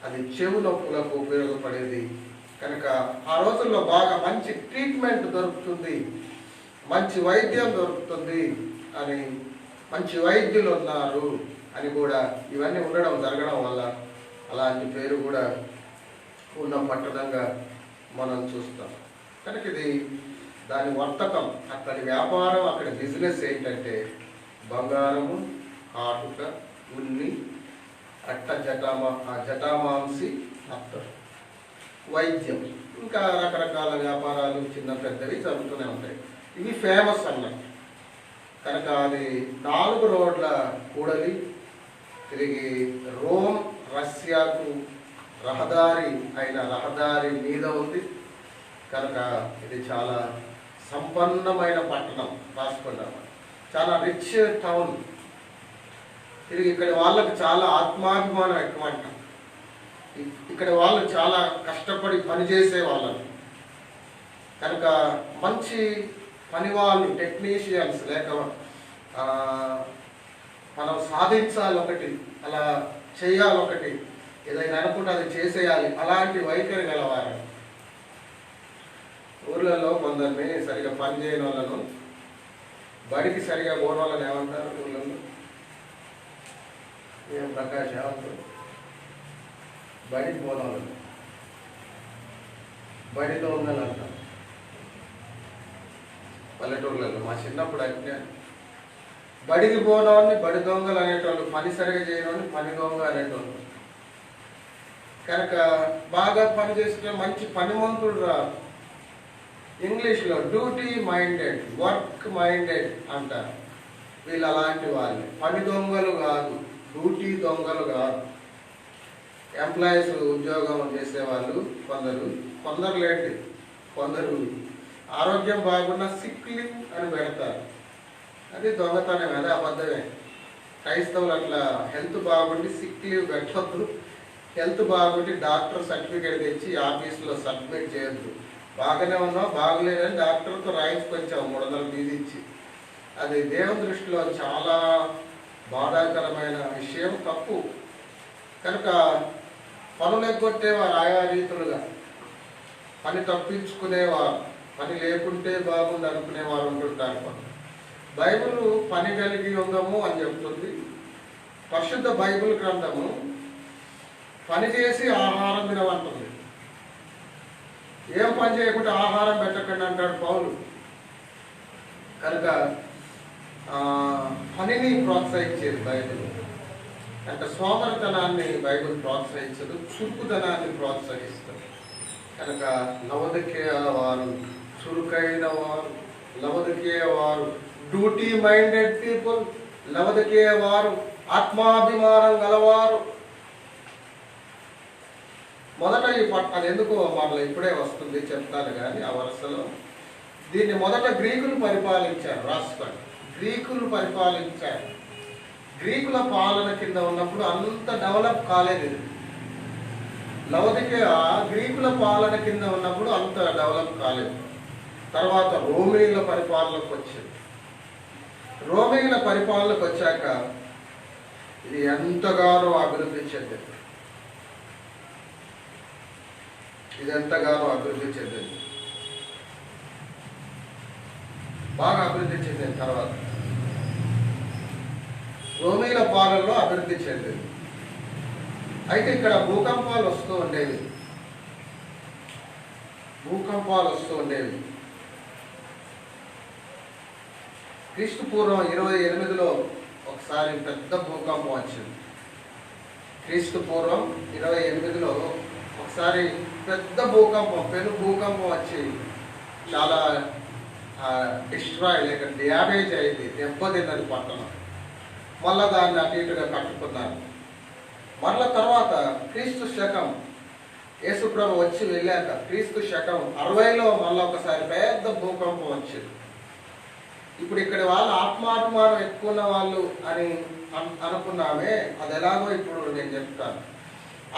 అది చెవు నొప్పులకు ఉపయోగపడేది. కనుక ఆ రోజుల్లో బాగా మంచి ట్రీట్మెంట్ దొరుకుతుంది, మంచి వైద్యం దొరుకుతుంది అని, మంచి వైద్యులు ఉన్నారు అని కూడా ఇవన్నీ జరగడం వల్ల అలాంటి పేరు కూడా ఉన్న పట్టణంగా మనం చూస్తాం. కనుక ఇది దాని వర్తకం, అక్కడి వ్యాపారం, అక్కడి బిజినెస్ ఏంటంటే బంగారము, కాటుక, ఉన్ని, అట్ట జటామాంసి, అత్తరు, వైద్యం, ఇంకా రకరకాల వ్యాపారాలు చిన్న పెద్దవి జరుగుతూనే ఉంటాయి. ఇవి ఫేమస్ అన్నట్టు. కనుక అది 4 రోడ్ల కూడలి, తిరిగి రోమ్ రష్యాకు రహదారి మీద ఉంది. కనుక ఇది చాలా సంపన్నమైన పట్టణం. రాసుకున్నాం, చాలా రిచ్ టౌన్. తిరిగి ఇక్కడ వాళ్ళకి చాలా ఆత్మాభిమానం ఎక్కువ అంట. ఇక్కడ వాళ్ళు చాలా కష్టపడి పనిచేసే వాళ్ళని. కనుక మంచి పని వాళ్ళు, టెక్నీషియన్స్, లేక మనం సాధించాలి ఒకటి, అలా చేయాలి ఒకటి, ఏదైనా అనుకుంటే అది చేసేయాలి, అలాంటి వైఖరి గలవారు. ఊర్లలో కొందరిని సరిగా పని చేయని వాళ్ళను, బడికి సరిగా పోని వాళ్ళని ఏమంటారు ఊళ్ళలో? ఏం ప్రకాష్ ఏమంటారు? బడికి పోని వాళ్ళని బడి దొంగలు అంటారు పల్లెటూర్లలో. మా చిన్నప్పుడు అయితే బడికి పోనవాడిని బడి దొంగలు అనేటోళ్ళు, పని సరిగా చేయని పని దొంగ అనేటోళ్ళు. కనుక బాగా పని చేసిన మంచి పనిమంతుడు రా. ఇంగ్లీష్లో డ్యూటీ మైండెడ్, వర్క్ మైండెడ్ అంటారు. వీళ్ళు అలాంటి వాళ్ళు, పని దొంగలు కాదు, డ్యూటీ దొంగలు కాదు. ఎంప్లాయీస్ ఉద్యోగం చేసేవాళ్ళు కొందరు లేండి, కొందరు ఆరోగ్యం బాగున్న సిక్ లీవ్ అని పెడతారు. అది దొంగతనం, అదే అబద్ధమే. క్రైస్తవులు అట్లా హెల్త్ బాగుండి సిక్ లీవ్ పెట్టద్దు, హెల్త్ బాగుండి డాక్టర్ సర్టిఫికేట్ తెచ్చి ఆఫీస్లో సబ్మిట్ చేయొద్దు. బాగానే ఉన్నావు, బాగలేదని డాక్టర్తో రాయించుకొచ్చావు 300 ఫీజు ఇచ్చి. అది దేవుని దృష్టిలో చాలా బాధాకరమైన విషయం, తప్పు. కనుక పనులు ఎగ్గొట్టేవారు ఆయా రీతులుగా, పని తప్పించుకునేవారు, పని లేకుంటే బాగుంది అనుకునేవారు ఉంటుంటారు. బైబిల్ పని కలిగి ఉందము అని చెప్తుంది. పరిశుద్ధ బైబిల్ గ్రంథము పని చేసి ఆహారం తినమంటుంది. ఏం పని చేయకుండా ఆహారం పెట్టకండి అంటాడు పౌలు. కనుక పనిని ప్రోత్సహించేది బైబిల్. అంటే సోమరితనాన్ని బైబిల్ ప్రోత్సహించదు, చురుకుదనాన్ని ప్రోత్సహిస్తుంది. కనుక లవొదికయ వారు చురుకైన వారు, లవొదికయ వారు డ్యూటీ మైండెడ్ పీపుల్, లవొదికయ వారు ఆత్మాభిమానం గలవారు. మొదట అది ఎందుకో మరలా ఇప్పుడే వస్తుంది చెప్తాను కానీ ఆ వరుసలో. దీన్ని మొదట గ్రీకులు పరిపాలించారు. రాసుకోండి, గ్రీకులు పరిపాలించారు. గ్రీకుల పాలన కింద ఉన్నప్పుడు అంత డెవలప్ కాలేదు. లవొదికయ గ్రీకుల పాలన కింద ఉన్నప్పుడు అంత డెవలప్ కాలేదు. తర్వాత రోమీల పరిపాలనకు వచ్చింది. రోమీల పరిపాలనకు వచ్చాక ఇది ఎంతగానో అభివృద్ధి చెందింది. బాగా అభివృద్ధి చెందిన తర్వాత రోమీల పాలనలో అభివృద్ధి చెందింది. అయితే ఇక్కడ భూకంపాలు వస్తూ ఉండేవి. క్రీస్తు పూర్వం 28లో ఒకసారి పెద్ద భూకంపం వచ్చింది. క్రీస్తు పూర్వం 28లో ఒకసారి పెద్ద భూకంపం, పెను భూకంపం వచ్చి చాలా డిస్ట్రాయ్ లేక డ్యామేజ్ అయింది, దెబ్బతిన్నది పట్టణం. మళ్ళా దాన్ని అటు ఇటుగా కట్టుకున్నారు. మళ్ళా తర్వాత క్రీస్తు శకం యేసుప్రభు వచ్చి వెళ్ళాక క్రీస్తు శకం 60లో మళ్ళీ ఒకసారి పెద్ద భూకంపం వచ్చింది. ఇప్పుడు ఇక్కడ వాళ్ళు ఆత్మాభిమానం ఎక్కువ ఉన్న వాళ్ళు అని అనుకున్నామే, అది ఎలాగో ఇప్పుడు నేను చెప్తాను.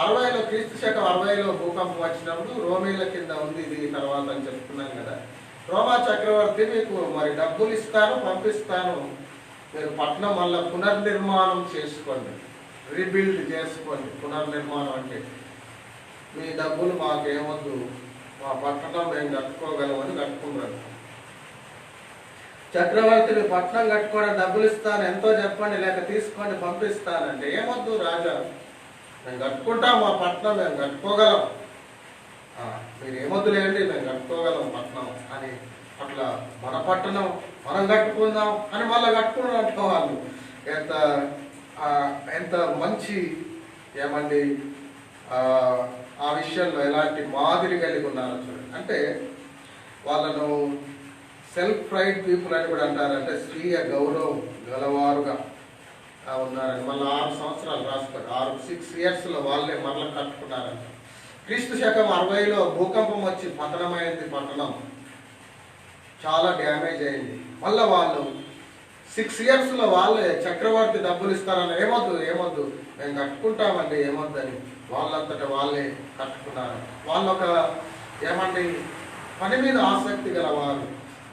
60లో క్రీస్తు శకం 60లో భూకంపం వచ్చినప్పుడు రోమీల కింద ఉంది ఇది తర్వాత అని చెప్తున్నాను కదా. రోమా చక్రవర్తి మీకు మరి డబ్బులు ఇస్తాను, పంపిస్తాను, మీరు పట్టణం వల్ల పునర్నిర్మాణం చేసుకోండి, రీబిల్డ్ చేసుకోండి. పునర్నిర్మాణం అంటే మీ డబ్బులు మాకేమొద్దు, మా పట్టణం మేము కట్టుకోగలమని కట్టుకున్నారు. చక్రవర్తిని పట్టణం కట్టుకోవడం డబ్బులు ఇస్తాను, ఎంతో చెప్పండి, లేక తీసుకోండి పంపిస్తానంటే ఏమొద్దు రాజా, మేము కట్టుకుంటాం, మా పట్టణం మేము కట్టుకోగలం, మీరు ఏమొద్దులేండి మేము కట్టుకోగలం పట్టణం అని అట్లా మన పట్టణం మనం కట్టుకుందాం అని మళ్ళీ కట్టుకున్నట్టు వాళ్ళు ఎంత ఎంత మంచి ఏమండి ఆ విషయంలో ఎలాంటి మాదిరి కలిగి ఉన్నారో చూడండి. అంటే వాళ్ళను సెల్ఫ్ ప్రైడ్ పీపుల్ అని కూడా అంటారు. అంటే స్వీయ గౌరవం గలవారుగా ఉన్నారని మళ్ళీ 6 సంవత్సరాలు రాసుకోండి. 6 yearsలో వాళ్ళే మరలా కట్టుకున్నారంట. క్రీస్తు శకం 60లో భూకంపం వచ్చి పతనమైంది. పట్టణం చాలా డ్యామేజ్ అయింది. మళ్ళీ వాళ్ళు 6 yearsలో వాళ్ళే చక్రవర్తి డబ్బులు ఇస్తారని ఏమొద్దు మేము కట్టుకుంటామండి ఏమొద్దని వాళ్ళంతటా వాళ్ళే కట్టుకున్నారు. వాళ్ళు ఒక ఏమండి పని మీద ఆసక్తి గలవారు,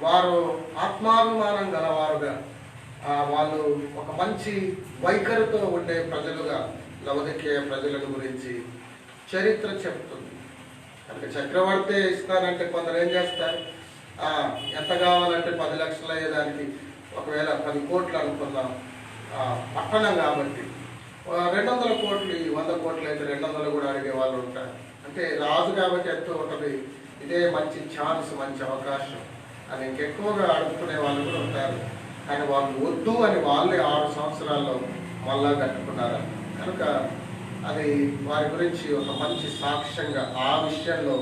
వారు ఆత్మాభిమానం గలవారుగా వాళ్ళు ఒక మంచి వైఖరితో ఉండే ప్రజలుగా లవొదికీయ ప్రజలను గురించి చరిత్ర చెప్తుంది. కనుక చక్రవర్తి ఇస్తారంటే కొందరు ఏం చేస్తారు, ఎంత కావాలంటే 10 లక్షలు అయ్యేదానికి ఒకవేళ 10 కోట్లు అనుకున్నాం పట్టణం కాబట్టి 200 కోట్లు 100 కోట్లు అయితే 200 కూడా అడిగే వాళ్ళు ఉంటారు. అంటే రాజు కాబట్టి ఎంతో ఉంటుంది, ఇదే మంచి ఛాన్స్ మంచి అవకాశం అని ఇంకెక్కువగా అడుగుకునే వాళ్ళు కూడా ఉంటారు. కానీ వాళ్ళు వద్దు అని వాళ్ళే 6 సంవత్సరాల్లో మళ్ళా కట్టుకున్నారు. కనుక అది వారి గురించి ఒక మంచి సాక్ష్యంగా ఆ విషయంలో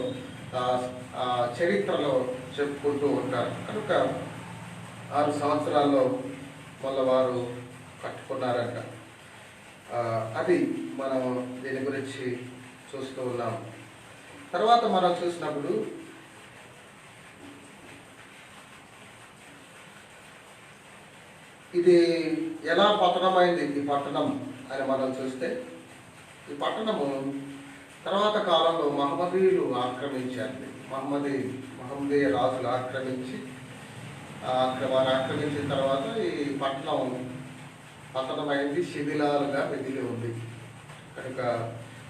చరిత్రలో చెప్పుకుంటూ ఉంటారు. కనుక 6 సంవత్సరాల్లో మళ్ళీ వారు కట్టుకున్నారంట. అది మనం దీని గురించి చూస్తూ ఉన్నాం. తర్వాత మనం చూసినప్పుడు ఇది ఎలా పతనమైంది ఈ పట్టణం అని మనం చూస్తే, ఈ పట్టణము తర్వాత కాలంలో మహమ్మదీయులు ఆక్రమించారు. మహమ్మదీయ రాజులు ఆక్రమించి వారు ఆక్రమించిన తర్వాత ఈ పట్టణం పతనమైంది, శిథిలాలుగా మిగిలి ఉంది. కనుక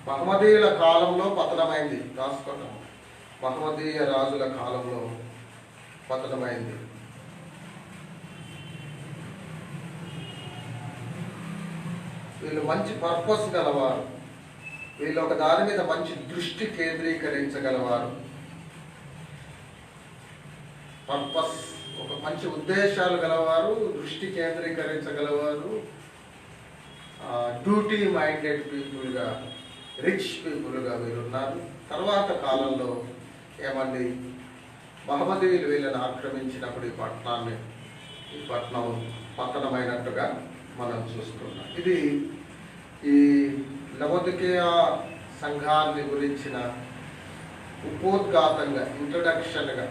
మహమ్మదీయుల కాలంలో పతనమైంది. రాసుకోవటం మహమ్మదీయ రాజుల కాలంలో పతనమైంది. వీళ్ళు మంచి పర్పస్ గలవారు, వీళ్ళు ఒక దాని మీద మంచి దృష్టి కేంద్రీకరించగలవారు. పర్పస్ ఒక మంచి ఉద్దేశాలు గలవారు, దృష్టి కేంద్రీకరించగలవారు, డ్యూటీ మైండెడ్ పీపుల్గా, రిచ్ పీపుల్గా వీరున్నారు. తర్వాత కాలంలో ఏమండి మహమ్మదీయులు వీళ్ళని ఆక్రమించినప్పుడు ఈ పట్టణం పతనమైనట్టుగా మనం చూస్తున్నాం. ఇది ఈ లవొదికీయ సంఘాన్ని గురించిన ఉపోద్ఘాతంగా ఇంట్రడక్షన్గా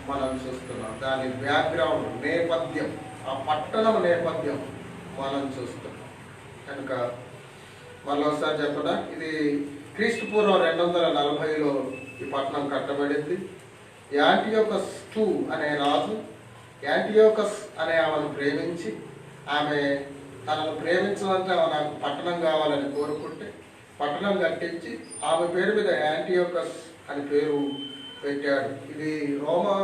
మనం చూస్తున్నాం. దాని బ్యాక్గ్రౌండ్ నేపథ్యం, ఆ పట్టణం నేపథ్యం మనం చూస్తున్నాం. కనుక మళ్ళొకసారి చెప్పనా, ఇది క్రీస్తు పూర్వం 240లో ఈ పట్టణం కట్టబడింది. యాంటియోకస్ II అనే రాజు యాంటియోకస్ అనే ఆమెను ప్రేమించి, ఆమె తనను ప్రేమించమంటే ఆమె నాకు పట్టణం కావాలని కోరుకుంటే పట్టణం కట్టించి ఆమె పేరు మీద యాంటియోకస్ అని పేరు పెట్టాడు. ఇది రోమా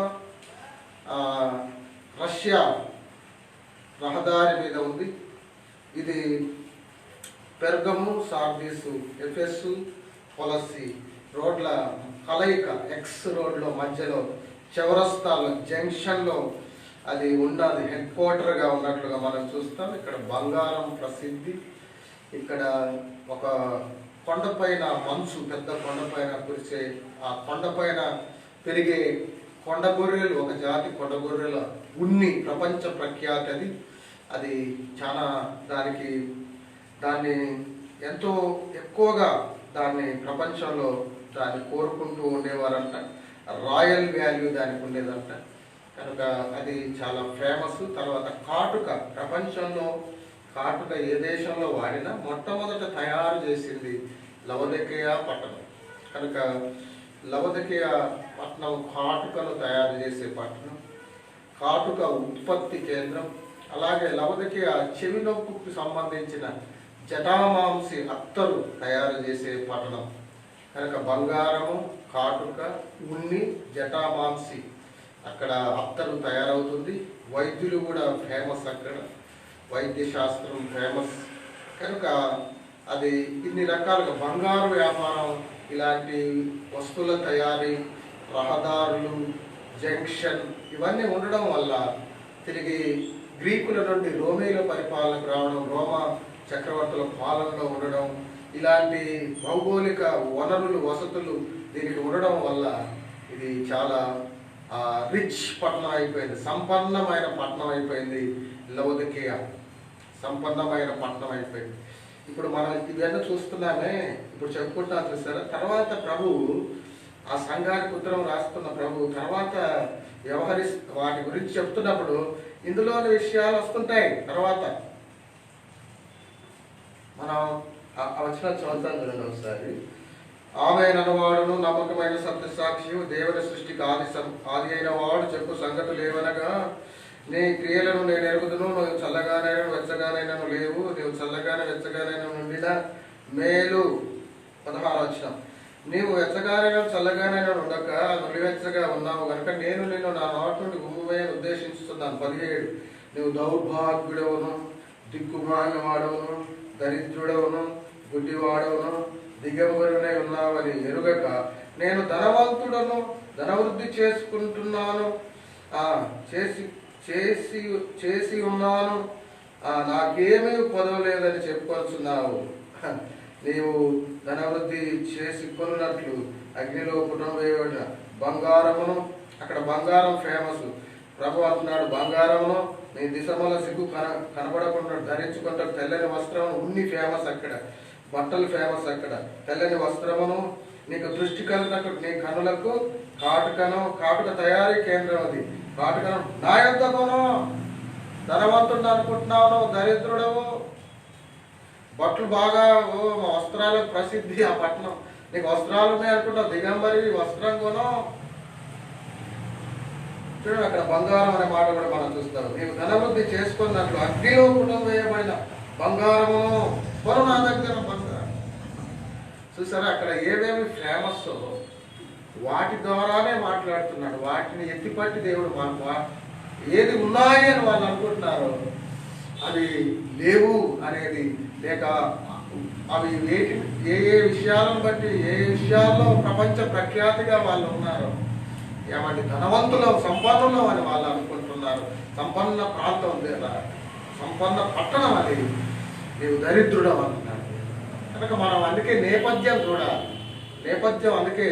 రష్యా రహదారి మీద ఉంది. ఇది పెర్గము, సార్దీసు, ఎఫెస్సు, కొలస్సి రోడ్ల కలయిక, ఎక్స్ రోడ్లో మధ్యలో చౌరస్తాలో జంక్షన్లో అది ఉన్నది, హెడ్ క్వార్టర్గా ఉన్నట్లుగా మనం చూస్తాం. ఇక్కడ బంగారం ప్రసిద్ధి. ఇక్కడ ఒక కొండపైన మంచు, పెద్ద కొండపైన కురిసే ఆ కొండపైన పెరిగే కొండ గొర్రెలు, ఒక జాతి కొండ గొర్రెల ఉన్ని ప్రపంచ ప్రఖ్యాతి. అది చాలా దాన్ని ఎంతో ఎక్కువగా దాన్ని ప్రపంచంలో దాన్ని కోరుకుంటూ ఉండేవారంట. రాయల్ వాల్యూ దానికి ఉండేదంట. కనుక అది చాలా ఫేమస్. తర్వాత కాటుక, ప్రపంచంలో కాటుక ఏ దేశంలో వాడినా మొట్టమొదట తయారు చేసింది లవొదికీయ పట్టణం. కనుక లవొదికీయ పట్టణం కాటుకను తయారు చేసే పట్టణం, కాటుక ఉత్పత్తి కేంద్రం. అలాగే లవొదికీయ చెవి నొప్పుకు సంబంధించిన జటామాంసి అత్తరు తయారు చేసే పట్టణం. కనుక బంగారము, కాటుక, ఉన్ని, జటామాంసి అక్కడ అత్తరు తయారవుతుంది. వైద్యులు కూడా ఫేమస్, అక్కడ వైద్య శాస్త్రం ఫేమస్. కనుక అది ఇన్ని రకాలుగా బంగారు వ్యాపారం, ఇలాంటి వస్తువుల తయారీ, రహదారులు, జంక్షన్ ఇవన్నీ ఉండడం వల్ల తిరిగి గ్రీకుల నుండి రోమీల పరిపాలనకు రావడం, రోమా చక్రవర్తుల పాలనలో ఉండడం, ఇలాంటి భౌగోళిక వనరులు వసతులు దీనికి ఉండడం వల్ల ఇది చాలా రిచ్ పట్టణం అయిపోయింది, సంపన్నమైన పట్టణం అయిపోయింది. లవోదికీయ సంపన్నమైన పట్టణం అయిపోయింది. ఇప్పుడు మనం ఇవన్నీ చూస్తున్నామే, ఇప్పుడు చెప్పుకుంటున్నా చూసారా. తర్వాత ప్రభు ఆ సంఘానికి ఉత్తరం రాస్తున్న ప్రభు తర్వాత వాటి గురించి చెప్తున్నప్పుడు ఇందులోని విషయాలు వస్తుంటాయి. తర్వాత మనం వచ్చిన చదువుతాం చూడండి ఒకసారి. ఆమె నన్నవాడును నమ్మకమైన సత్యసాక్షి దేవుని సృష్టికి ఆది అయిన వాడు చెప్పు సంగతులు ఏమనగా, నీ క్రియలను నేను ఎరుగుదును, నువ్వు చల్లగానైనా వెచ్చగానైనా లేవు, నువ్వు చల్లగానే వెచ్చగానైనా ఉండిన మేలు. 16 వచనం. నీవు వెచ్చగానైనా చల్లగానైనా ఉండక నులివెచ్చగా ఉన్నావు కనుక నేను నిన్ను నా నోటి నుండి గుమ్మువేయని ఉద్దేశించుతున్నాను. 17. నువ్వు దౌర్భాగ్యుడవును, దిక్కుమాలినవాడవును, దరిద్రుడవును, గుడ్డివాడవును, దిగంబరునై ఉన్నావని ఎరుగక నేను ధనవంతుడను, ధనవృద్ధి చేసుకుంటున్నాను, చేసి ఉన్నాను, నాకేమీ పొదవలేదని చెప్పుకొస్తున్నావు. నీవు ధనవృద్ధి చేసి కొన్నట్లు అగ్నిలో పుటం వేయబడిన బంగారమును, అక్కడ బంగారం ఫేమస్. ప్రభు అంటున్నాడు బంగారమును నీ దిశమల సిగ్గు కనబడకుండా ధరించుకుంటారు. తెల్లని వస్త్రం ఉన్ని ఫేమస్ అక్కడ, బట్టలు ఫేమస్ అక్కడ. తెల్లని వస్త్రమును నీకు దృష్టి కలిగినట్టు నీ కనులకు కాటుక తయారీ కేంద్రం అది. కాటుకను నా యొద్ద కొను. ధనవంతుడు అనుకుంటున్నావు, దరిద్రుడవు. బట్టలు బాగా మా వస్త్రాలకు ప్రసిద్ధి ఆ పట్టణం, నీకు వస్త్రాలు ఉన్నాయి అనుకుంటావు, దిగంబరి వస్త్రం కొను. చూడండి అక్కడ బంగారం అనే మాట కూడా మనం చూస్తాం. నీవు ధనవృద్ధి చేసుకున్నట్లు అగ్నిలో పుటం వేయబడిన బంగారము కొను నా దగ్గర బంగారం. చూసారా అక్కడ ఏవేమి ఫేమస్ వాటి ద్వారానే మాట్లాడుతున్నాడు. వాటిని ఎత్తిపట్టి దేవుడు మనకు ఏది ఉన్నాయి అని వాళ్ళు అనుకుంటున్నారు, అవి లేవు అనేది, లేక అవి ఏ విషయాలను బట్టి ఏ విషయాల్లో ప్రపంచ ప్రఖ్యాతిగా వాళ్ళు ఉన్నారు. ఏమంటే ధనవంతులు సంపన్నులు అని వాళ్ళు అనుకుంటున్నారు. సంపన్న ప్రాంతం లేదా సంపన్న పట్టణం అది, నీవు దరిద్రుడం అంటున్నాడు. కనుక మనం అందుకే నేపథ్యం చూడాలి. నేపథ్యం అందుకే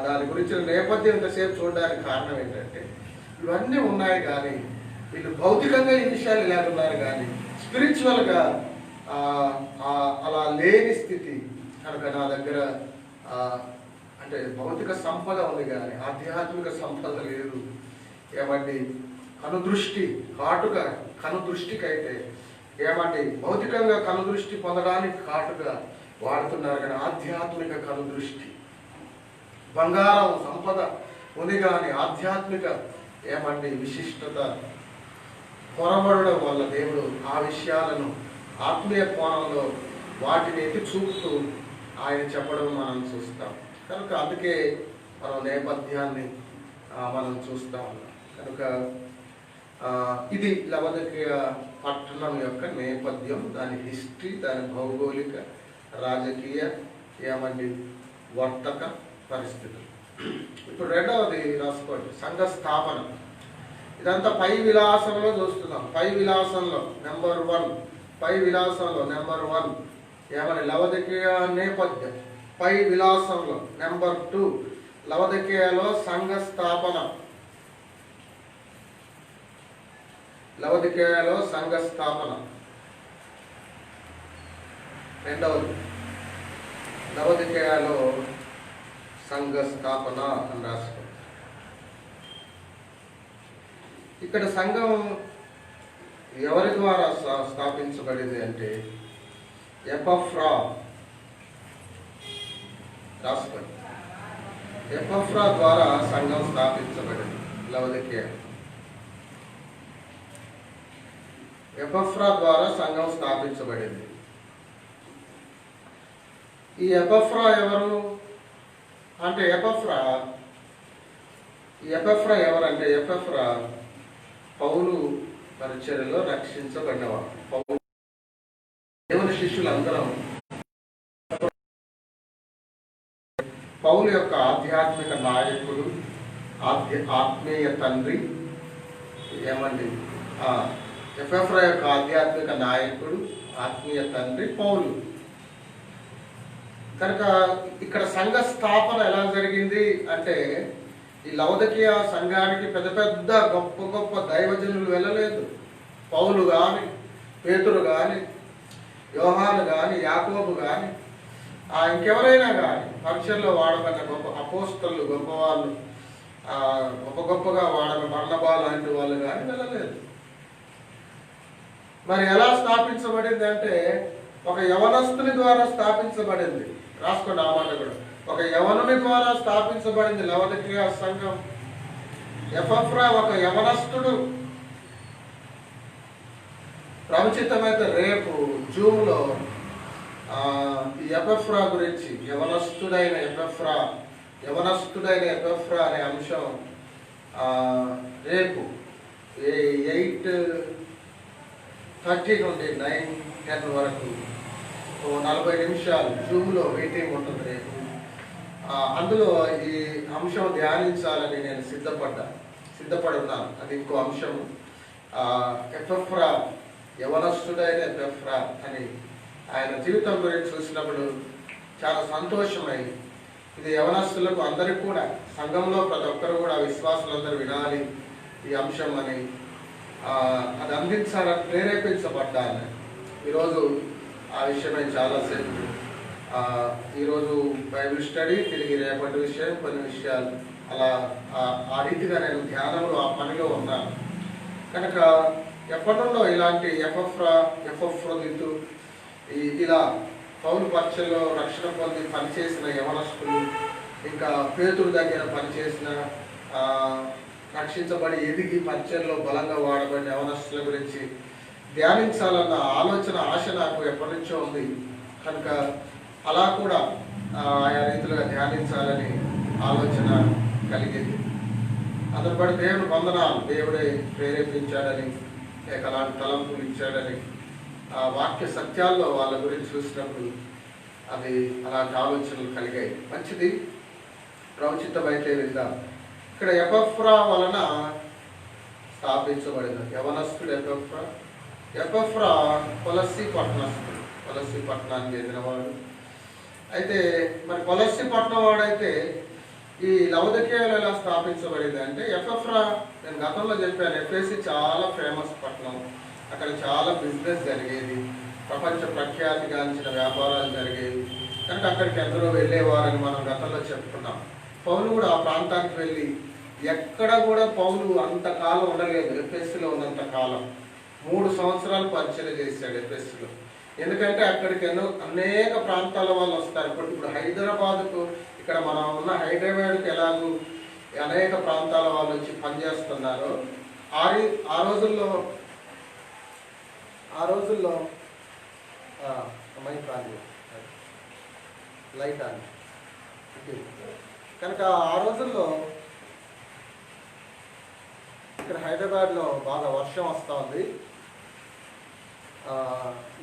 దాని గురించిన నేపథ్యం ఇంతసేపు చూడడానికి కారణం ఏంటంటే ఇవన్నీ ఉన్నాయి, కానీ వీళ్ళు భౌతికంగా ఈ విషయాలు ఇలాగున్నారు, కానీ స్పిరిచువల్గా అలా లేని స్థితి. కనుక నా దగ్గర అంటే భౌతిక సంపద ఉంది కానీ ఆధ్యాత్మిక సంపద లేదు. ఏమండి కనుదృష్టి కాటుక, కనుదృష్టికైతే ఏమండి భౌతికంగా కనుదృష్టి పొందడానికి కాటుక వాడుతున్నారు, కానీ ఆధ్యాత్మిక కనుదృష్టి బంగారం సంపద ఉంది, కానీ ఆధ్యాత్మిక ఏమండి విశిష్టత కొరబడడం వల్ల దేవుడు ఆ విషయాలను ఆత్మీయ కోణంలో వాటిని ఎత్తి చూపుతూ ఆయన చెప్పడం మనం చూస్తాం. కనుక అందుకే మనం నేపథ్యాన్ని మనం చూస్తా ఉన్నాం. కనుక ఇది లవోదికీయ పట్టణం యొక్క నేపథ్యం, దాని హిస్టరీ, దాని భౌగోళిక రాజకీయ ఏమండి వర్తక పరిస్థితులు. ఇప్పుడు రెండవది రాసుకోండి, సంఘ స్థాపన. ఇదంతా పై విలాసంలో చూస్తున్నాం. పై విలాసంలో నెంబర్ 1, పై విలాసంలో నెంబర్ 1 ఏమని లవోదికీయ నేపథ్యం. పై విలాసంలో నెంబర్ 2 లవోదికీయలో సంఘ స్థాపన. లవోదికీయలో సంఘ స్థాపన రెండవది. లవోదికీయలో సంఘ స్థాపన అని రాసుకో. ఇక్కడ సంఘం ఎవరి ద్వారా స్థాపించబడింది అంటే ఎపఫ్రా. రాసుకోండి. ఎపఫ్రా ద్వారా సంఘం స్థాపించబడింది లవోదికీయ. ఎపఫ్రా ద్వారా సంఘం స్థాపించబడింది. ఈ ఎపఫ్రా ఎవరు అంటే ఎపఫ్రా ఎవరంటే ఎపఫ్రా పౌలు పరిచర్యలో రక్షించబడినవాడు. దేవుని శిష్యులందరం పౌలు యొక్క ఆధ్యాత్మిక నాయకుడు, ఆత్మీయ తండ్రి ఏమండి, ఎపెఫ్రా యొక్క ఆధ్యాత్మిక నాయకుడు, ఆత్మీయ తండ్రి పౌలు. కనుక ఇక్కడ సంఘ స్థాపన ఎలా జరిగింది అంటే, ఈ లవొదికీయ సంఘానికి పెద్ద పెద్ద గొప్ప గొప్ప దైవజనులు వెళ్ళలేదు. పౌలు కానీ, పేతురు కానీ, యోహాను కానీ, యాకోబు కానీ, ఇంకెవరైనా కానీ పరిచయంలో వాడబడిన గొప్ప అపోస్తలు, గొప్పవాళ్ళు, గొప్పగా వాడబడిన బర్నబా లాంటి వాళ్ళు కానీ వెళ్ళలేదు. మరి ఎలా స్థాపించబడింది అంటే, ఒక యవనస్తుని ద్వారా స్థాపించబడింది. రాసుకోండి ఆ మాట కూడా. ఒక యవనుని ద్వారా స్థాపించబడింది లవొదికీయ సంఘం. ఎపెఫ్రా ఒక యవనస్తుడు. ప్రవచితమైతే రేపు జూమ్లో ఈ ఎపెఫ్రా గురించి, యవనస్తుడైన ఎపెఫ్రా అనే అంశం రేపు 8:30 నుండి 9:10 వరకు 40 నిమిషాలు జూమ్లో మీటింగ్ ఉంటుంది రేపు. అందులో ఈ అంశం ధ్యానించాలని నేను సిద్ధపడి ఉన్నాను. అది ఇంకో అంశం. ఎపెఫ్రా, యవనస్తుడైన ఎపెఫ్రా అని ఆయన జీవితం గురించి చూసినప్పుడు చాలా సంతోషమై, ఇది యవనస్తులకు అందరికీ కూడా, సంఘంలో ప్రతి ఒక్కరు కూడా, విశ్వాసులందరూ వినాలి ఈ అంశం అని, అది అందించాలని ప్రేరేపించబడ్డాను. ఈరోజు ఆ విషయమై చాలాసేపు ఈరోజు బైబిల్ స్టడీ, తిరిగి రేపటి విషయం, కొన్ని విషయాలు అలా ఆ రీతిగా నేను ధ్యానంలో ఆ పనిలో ఉన్నాను. కనుక ఎప్పటి నుండో ఇలాంటి ఎపెఫ్రోదితు ఇలా పౌలు పరిచయంలో రక్షణ పొంది పనిచేసిన యవనస్తులు, ఇంకా పేతురు దగ్గర పనిచేసిన, రక్షించబడి ఎదిగి పరిచయంలో బలంగా వాడబడిన యవనస్తుల గురించి ధ్యానించాలన్న ఆలోచన, ఆశ నాకు ఎప్పటి నుంచో ఉంది. కనుక అలా కూడా ఆయా రీతిలో ధ్యానించాలని ఆలోచన కలిగింది. అందులో బట్టి దేవుని వందనాలు. దేవుడే ప్రేరేపించాడని, లేక అలాంటి తలంపులు ఇచ్చాడని, ఆ వాక్య సత్యాల్లో వాళ్ళ గురించి చూసినప్పుడు అవి అలాంటి ఆలోచనలు కలిగాయి. మంచిది, ప్రవచితమైతే విందాం. ఇక్కడ ఎపెఫ్రా వలన స్థాపించబడిన యవనస్తుడు ఎపెఫ్రా కొలస్సీ పట్టణానికి చెందినవాడు. అయితే మరి కొలస్సీ పట్టణం వాడైతే ఈ లవొదికీయలో ఎలా స్థాపించబడింది అంటే, ఎపెఫ్రా, నేను గతంలో చెప్పాను, ఎఫెసీ చాలా ఫేమస్ పట్టణం. అక్కడ చాలా బిజినెస్ జరిగేది, ప్రపంచ ప్రఖ్యాతిగాంచిన వ్యాపారాలు జరిగేవి. కనుక అక్కడికి ఎందరో వెళ్ళేవారని మనం గతంలో చెప్పుకున్నాం. పౌలు కూడా ఆ ప్రాంతానికి వెళ్ళి, ఎక్కడ కూడా పౌలు అంతకాలం ఉండలేదు. ఎఫెసీలో ఉన్నంత కాలం 3 సంవత్సరాలు పరిచయం చేశాడు ఎఫెసీలో. ఎందుకంటే అక్కడికి అనేక ప్రాంతాల వాళ్ళు వస్తారు. ఇప్పుడు హైదరాబాద్కు, ఇక్కడ మనం ఉన్న హైదరాబాద్కి ఎలాగూ అనేక ప్రాంతాల వాళ్ళు వచ్చి పనిచేస్తున్నారు. ఆ రోజుల్లో లైట్ ఆన్. కనుక ఆ రోజుల్లో ఇక్కడ హైదరాబాద్లో బాగా వర్షం వస్తూ ఉంది.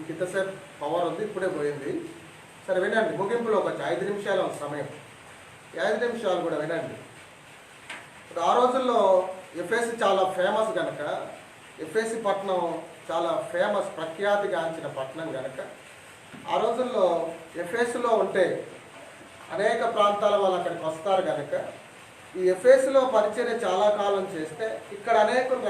ఇంతసేపు పవర్ ఉంది, ఇప్పుడే పోయింది. సరే వినండి, ముగింపులో ఒక 5 నిమిషాల సమయం, 5 నిమిషాలు కూడా వినండి. ఇప్పుడు ఆ రోజుల్లో ఎఫెసీ చాలా ఫేమస్ కనుక, ఎఫెసీ పట్టణం చాలా ఫేమస్, ప్రఖ్యాతిగాంచిన పట్టణం కనుక, ఆ రోజుల్లో ఎఫెసీలో ఉంటే అనేక ప్రాంతాల వాళ్ళు అక్కడికి వస్తారు కనుక, ఈ ఎఫెసీలో పరిచర్య చాలా కాలం చేస్తే ఇక్కడ అనేకులు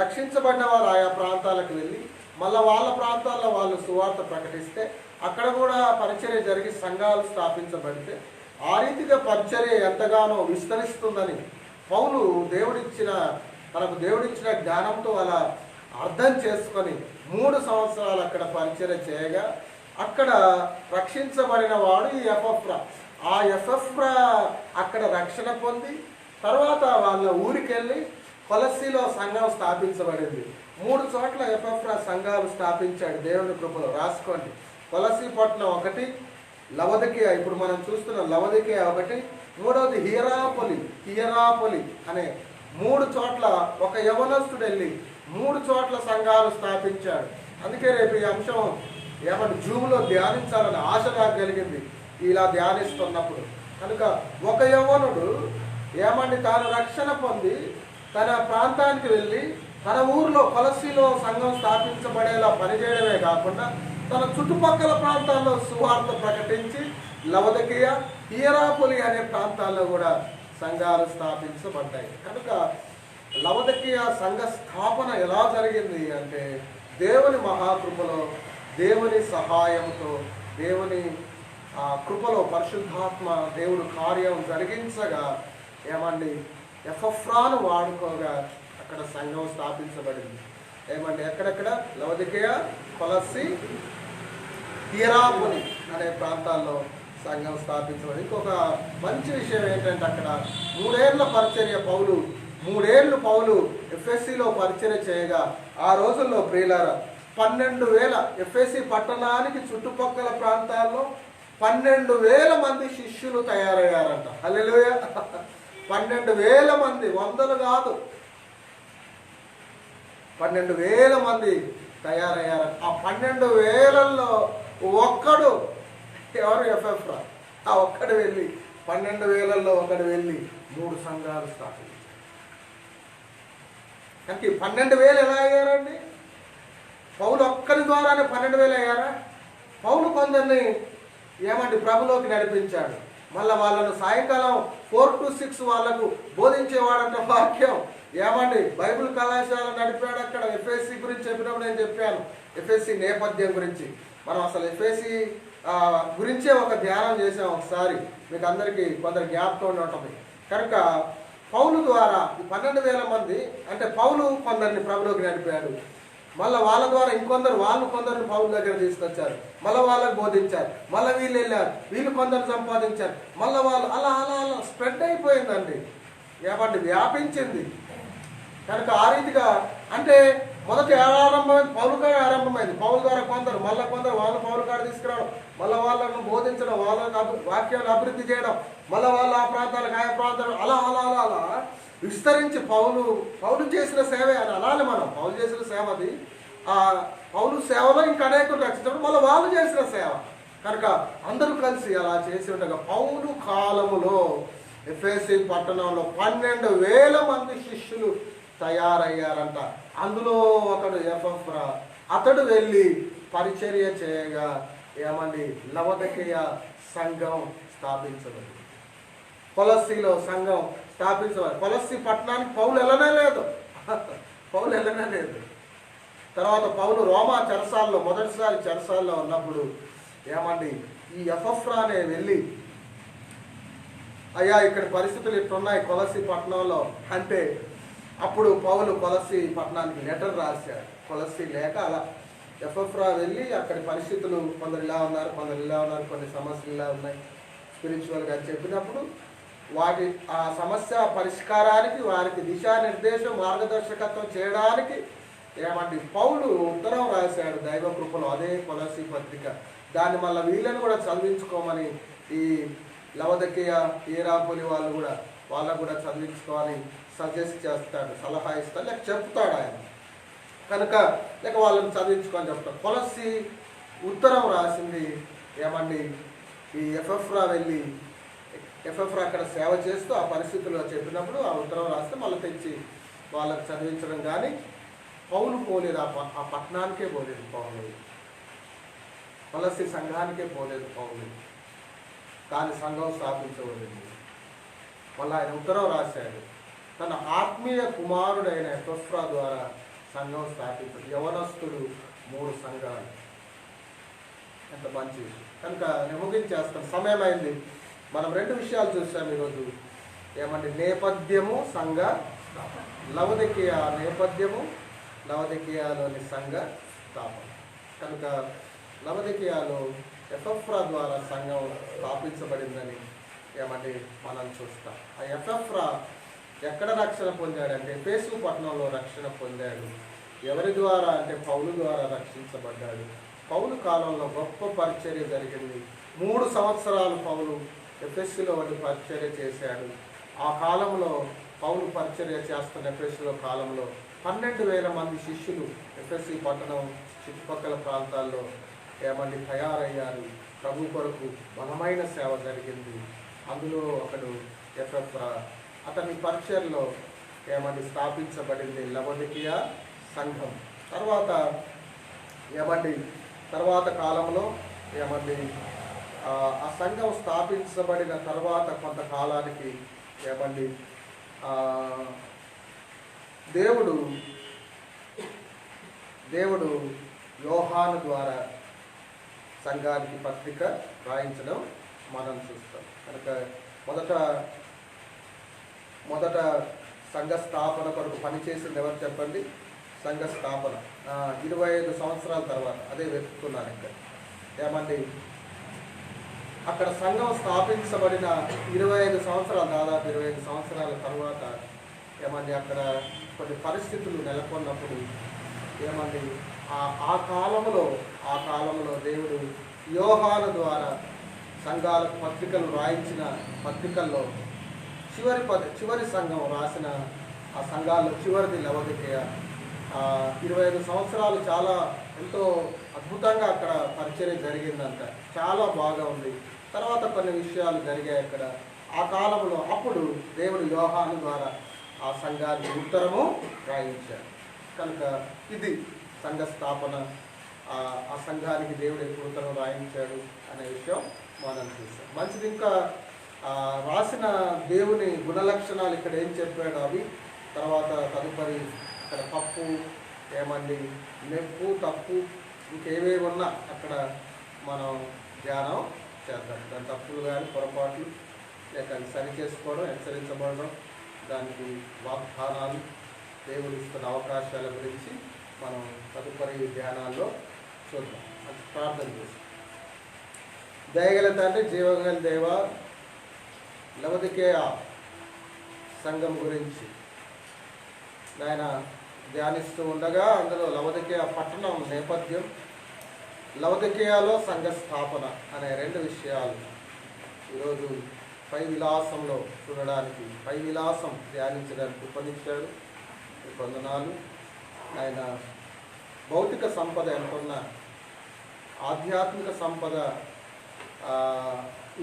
రక్షించబడిన వారు ఆయా ప్రాంతాలకు వెళ్ళి మళ్ళీ వాళ్ళ ప్రాంతాల్లో వాళ్ళు సువార్త ప్రకటిస్తే అక్కడ కూడా పరిచర్య జరిగి సంఘాలు స్థాపించబడితే ఆ రీతిగా పరిచర్య ఎంతగానో విస్తరిస్తుందని పౌలు తనకు దేవుడిచ్చిన జ్ఞానంతో అలా అర్థం చేసుకొని 3 సంవత్సరాలు అక్కడ పరిచర్య చేయగా అక్కడ రక్షించబడిన వాడు ఈ ఎపెఫ్రా. ఆ ఎపెఫ్రా అక్కడ రక్షణ పొంది తర్వాత వాళ్ళ ఊరికెళ్ళి కొలస్సీలో సంఘం స్థాపించబడింది. 3 చోట్ల ఎపెఫ్రా సంఘాలు స్థాపించాడు దేవుని కృపలో. రాసుకోండి, కొలస్సీ పట్టణం 1, లవొదికీయ, ఇప్పుడు మనం చూస్తున్న లవొదికీయ 1, మూడవది హియరాపొలి అనే 3 చోట్ల ఒక యవనస్తుడు వెళ్ళి 3 చోట్ల సంఘాలు స్థాపించాడు. అందుకే రేపు ఈ అంశం ఏమంటే జూమ్లో ధ్యానించాలని ఆశ నాకు కలిగింది ఇలా ధ్యానిస్తున్నప్పుడు. కనుక ఒక యవ్వనుడు ఏమండి తాను రక్షణ పొంది తన ప్రాంతానికి వెళ్ళి తన ఊరిలో కొలస్సీలో సంఘం స్థాపించబడేలా పనిచేయడమే కాకుండా తన చుట్టుపక్కల ప్రాంతాల్లో సువార్త ప్రకటించి లవదకియ, హియరాపొలి అనే ప్రాంతాల్లో కూడా సంఘాలు స్థాపించబడ్డాయి. కనుక లవదకియ సంఘ స్థాపన ఎలా జరిగింది అంటే దేవుని మహాకృపలో, దేవుని సహాయంతో, దేవుని కృపలో పరిశుద్ధాత్మ దేవుడు కార్యం జరిగించగా ఏమండి ఎపఫ్రాను వాడుకోగా అక్కడ సంఘం స్థాపించబడింది. ఏమండి ఎక్కడెక్కడ లవదకియ, కొలస్సీ, హియరాపొలి అనే ప్రాంతాల్లో సంఘం స్థాపించబడింది. ఇంకొక మంచి విషయం ఏంటంటే అక్కడ 3 ఏళ్ల పరిచర్య పౌలు ఎఫ్ఎస్సిలో పరిచర్య చేయగా ఆ రోజుల్లో ప్రియులారా 12,000 ఎఫ్ఎస్సి పట్టణానికి చుట్టుపక్కల ప్రాంతాల్లో 12,000 మంది శిష్యులు తయారయ్యారంట. హల్లెలూయా! 12,000 మంది, వందలు కాదు, 12,000 మంది తయారయ్యారంట. ఆ 12,000లో ఒక్కడు ఎవరు? ఎఫెఫ్రా. ఆ ఒక్కడు వెళ్ళి 12,000లో ఒకడు వెళ్ళి 3 సంఘాలు స్థాపించారు. కనుక 12,000 ఎలా అయ్యారండి? పౌలు ఒక్కరి ద్వారానే 12,000 అయ్యారా? పౌలు కొందరిని ఏమండి ప్రభులోకి నడిపించాడు. మళ్ళీ వాళ్ళను సాయంకాలం 4 to 6 వాళ్ళకు బోధించేవాడంట వాక్యం. ఏమండి బైబిల్ కళాశాల నడిపాడు. అక్కడ ఎఫ్ఎస్సి గురించి చెప్పినప్పుడు నేను చెప్పాను, ఎఫ్ఎస్సి నేపథ్యం గురించి. మనం అసలు ఎఫ్ఎస్సి గురించే ఒక ధ్యానం చేసాం ఒకసారి, మీకు అందరికీ కొందరు జ్ఞాపకం ఉంటుంది. కనుక పౌలు ద్వారా 12,000 మంది అంటే పౌలు కొందరిని ప్రభులోకి నడిపాడు. మళ్ళీ వాళ్ళ ద్వారా వాళ్ళు కొందరిని పౌలు దగ్గర తీసుకొచ్చారు. మళ్ళీ వాళ్ళకి బోధించారు. మళ్ళీ వీళ్ళు వెళ్ళారు, వీళ్ళు కొందరు సంపాదించారు. మళ్ళీ వాళ్ళు అలా అలా అలా స్ప్రెడ్ అయిపోయిందండి. ఏమంటే వ్యాపించింది. కనుక ఆ రీతిగా అంటే మొదటి ఆరంభమైంది పౌలు గారు ఆరంభమైంది. పౌలు ద్వారా కొందరు, మళ్ళీ కొందరు వాళ్ళు పౌలు గారు తీసుకురావడం, మళ్ళీ వాళ్ళను బోధించడం, వాళ్ళకు వాక్యాలు అభివృద్ధి చేయడం, మళ్ళీ వాళ్ళు ఆ ప్రాంతాలకు ఆయా ప్రాంతాలు అలా అలా అలా అలా విస్తరించి పౌలు చేసిన సేవ అని అనాలి మనం. పౌలు చేసిన సేవ అది. ఆ పౌలు సేవలో ఇంకా అనేకులు రక్షించడం, మళ్ళీ వాళ్ళు చేసిన సేవ. కనుక అందరూ కలిసి అలా చేసి ఉండగా పౌలు కాలములో ఎఫెసీ పట్టణంలో 12,000 మంది శిష్యులు తయారయ్యారంట. అందులో ఒకడు ఎపఫ్రా. అతడు వెళ్ళి పరిచర్య చేయగా ఏమండి లవదకియ సంఘం స్థాపించబడింది. కొలస్సీలో సంఘం స్థాపించబడి కొలస్సీ పట్టణానికి పౌలు వెళ్ళనే లేదు. తర్వాత పౌలు రోమా చెరసాల్లో మొదటిసారి చెరసాల్లో ఉన్నప్పుడు ఏమండి ఈ ఎపఫ్రానే వెళ్ళి, అయ్యా ఇక్కడ పరిస్థితులు ఇట్లున్నాయి కొలస్సీ పట్టణంలో అంటే, అప్పుడు పౌలు కొలస్సీ పట్టణానికి లెటర్ రాశాడు. కొలస్సీ లేక అలా ఎపఫ్రా వెళ్ళి అక్కడి పరిస్థితులు కొందరు ఇలా ఉన్నారు, కొన్ని సమస్యలు ఇలా ఉన్నాయి స్పిరిచువల్గా చెప్పినప్పుడు ఆ సమస్య పరిష్కారానికి వారికి దిశానిర్దేశం మార్గదర్శకత్వం చేయడానికి ఏమండి పౌలు ఉత్తరం రాశాడు దైవ కృపలో. అదే కొలస్సీ పత్రిక. దాన్ని మళ్ళీ వీళ్ళని కూడా చదివించుకోమని ఈ లవదకియ, హియరాపొలి వాళ్ళకు కూడా చదివించుకోవాలని సజెస్ట్ చేస్తాడు, సలహా ఇస్తాడు, లేక చెప్తాడు ఆయన. కనుక లేక వాళ్ళని చదివించుకొని చెప్తాడు. కొలస్సీ ఉత్తరం రాసింది ఏమండి ఈ ఎపఫ్రా వెళ్ళి అక్కడ సేవ చేస్తూ ఆ పరిస్థితుల్లో చెప్పినప్పుడు ఆ ఉత్తరం రాస్తే మళ్ళీ తెచ్చి వాళ్ళకి చదివించడం. కానీ పౌలు పోలేదు, ఆ పట్టణానికే పోలేదు పౌలు, కొలస్సీ సంఘానికే పోలేదు పౌలు. కానీ సంఘం స్థాపించబడింది. మళ్ళీ ఆయన ఉత్తరం రాశాడు, తన ఆత్మీయ కుమారుడైన ఎపఫ్రా ద్వారా సంఘం స్థాపించాడు. యవనస్తుడు 3 సంఘాలు. ఎంత మంచి విషయం. కనుక నేను ముగించేస్తాను, సమయం అయింది. మనం 2 విషయాలు చూసాం ఈరోజు. ఏమంటే నేపథ్యము, సంఘ లవదకియ నేపథ్యము, లవదకియాలోని సంఘ స్థాపన. కనుక లవదకియాలో ఎపఫ్రా ద్వారా సంఘం స్థాపించబడిందని ఏమంటే మనం చూస్తాం. ఆ ఎపఫ్రా ఎక్కడ రక్షణ పొందాడంటే ఎఫెసు పట్టణంలో రక్షణ పొందాడు. ఎవరి ద్వారా అంటే పౌలు ద్వారా రక్షించబడ్డాడు. పౌలు కాలంలో గొప్ప పరిచర్య జరిగింది. 3 సంవత్సరాలు పౌలు ఎఫెసులో పరిచర్య చేశాడు. ఆ కాలంలో పౌలు పరిచర్య చేస్తున్న ఎఫెసులో కాలంలో 12,000 మంది శిష్యులు ఎఫెసు పట్టణం చుట్టుపక్కల ప్రాంతాల్లో ఏమండి తయారయ్యారు. ప్రభు కొరకు బలమైన సేవ జరిగింది. అందులో ఒకడు ఎపఫ్రా. అతని పరిచయంలో ఏమండి స్థాపించబడింది లవోదికీయ సంఘం. తర్వాత ఏమండి తర్వాత కాలంలో ఏమండి ఆ సంఘం స్థాపించబడిన తర్వాత కొంతకాలానికి ఏమండి దేవుడు యోహాను ద్వారా సంఘానికి పత్రిక రాయించడం మనం చూస్తాం. కనుక మొదట సంఘ స్థాపన కొరకు పనిచేసింది ఎవరు చెప్పండి? సంఘ స్థాపన 25 సంవత్సరాల తర్వాత, అదే వెతుకుతున్నాను ఇక్కడ. ఏమండి అక్కడ సంఘం స్థాపించబడిన 25 సంవత్సరాలు, దాదాపు 25 సంవత్సరాల తర్వాత ఏమండి అక్కడ కొన్ని పరిస్థితులు నెలకొన్నప్పుడు ఏమండి ఆ కాలంలో దేవుడు యోహాను ద్వారా సంఘాలకు పత్రికలు రాయించిన పత్రికల్లో చివరి సంఘం రాసిన ఆ సంఘాల్లో చివరిది లవోదికీయ. 25 సంవత్సరాలు చాలా ఎంతో అద్భుతంగా అక్కడ పరిచర్య జరిగిందంట, చాలా బాగా ఉంది. తర్వాత కొన్ని విషయాలు జరిగాయి అక్కడ ఆ కాలంలో. అప్పుడు దేవుడు యోహాను ద్వారా ఆ సంఘానికి ఉత్తరము రాయించాడు. కనుక ఇది సంఘ స్థాపన, ఆ సంఘానికి దేవుడు ఎప్పుడు ఉత్తరం రాయించాడు అనే విషయం మనం చూస్తాం. మంచిది. ఇంకా రాసిన దేవుని గుణలక్షణాలు ఇక్కడ ఏం చెప్పాడు అవి, తర్వాత తదుపరి ఇక్కడ తప్పు ఏమండి మెప్పు తప్పు ఇంకేవేవి ఉన్నా అక్కడ మనం ధ్యానం చేద్దాం. దాని తప్పులు కానీ పొరపాట్లు లేక సరి చేసుకోవడం, హెచ్చరించబడడం, దానికి వాగ్దానాలు, దేవుడు ఇస్తున్న అవకాశాల గురించి మనం తదుపరి ధ్యానాల్లో చూద్దాం. అది ప్రార్థన చేస్తాం. దయగల తండ్రి, జీవగల దేవ, లవోదికీయ సంఘం గురించి ఆయన ధ్యానిస్తూ ఉండగా అందులో లవోదికీయ పట్టణం నేపథ్యం, లవోదికీయలో సంఘ స్థాపన అనే 2 విషయాలు ఈరోజు పై విలాసంలో చూడడానికి, పై విలాసం ధ్యానించడానికి ఉపనిచ్చాడు. వందనాలు. ఆయన భౌతిక సంపద ఎంతున్నా ఆధ్యాత్మిక సంపద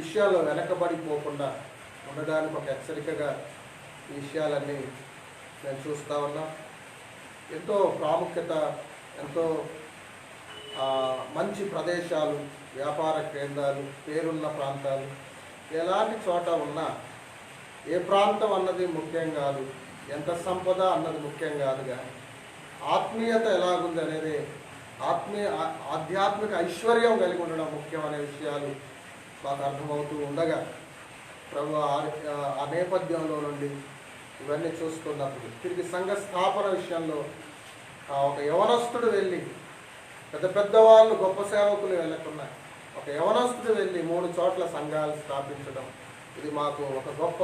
విషయాల్లో వెనకబడిపోకుండా ఉండడానికి ఒక హెచ్చరికగా ఈ విషయాలన్నీ నేను చూస్తూ ఉన్నా. ఎంతో ప్రాముఖ్యత, ఎంతో మంచి ప్రదేశాలు, వ్యాపార కేంద్రాలు, పేరున్న ప్రాంతాలు, ఎలాంటి చోట ఉన్నా ఏ ప్రాంతం అన్నది ముఖ్యం కాదు, ఎంత సంపద అన్నది ముఖ్యం కాదుగా, ఆత్మీయత ఎలాగుంది అనేది, ఆధ్యాత్మిక ఐశ్వర్యం కలిగి ఉండడం ముఖ్యం అనే విషయాలు మాకు అర్థమవుతూ ఉండగా ప్రభు ఆ నేపథ్యంలో నుండి ఇవన్నీ చూస్తున్నప్పుడు తిరిగి సంఘ స్థాపన విషయంలో ఒక యవనస్తుడు వెళ్ళి, పెద్దవాళ్ళు గొప్ప సేవకులు వెళ్ళకుండా ఒక యవనస్తుడు వెళ్ళి 3 చోట్ల సంఘాలు స్థాపించడం, ఇది మాకు ఒక గొప్ప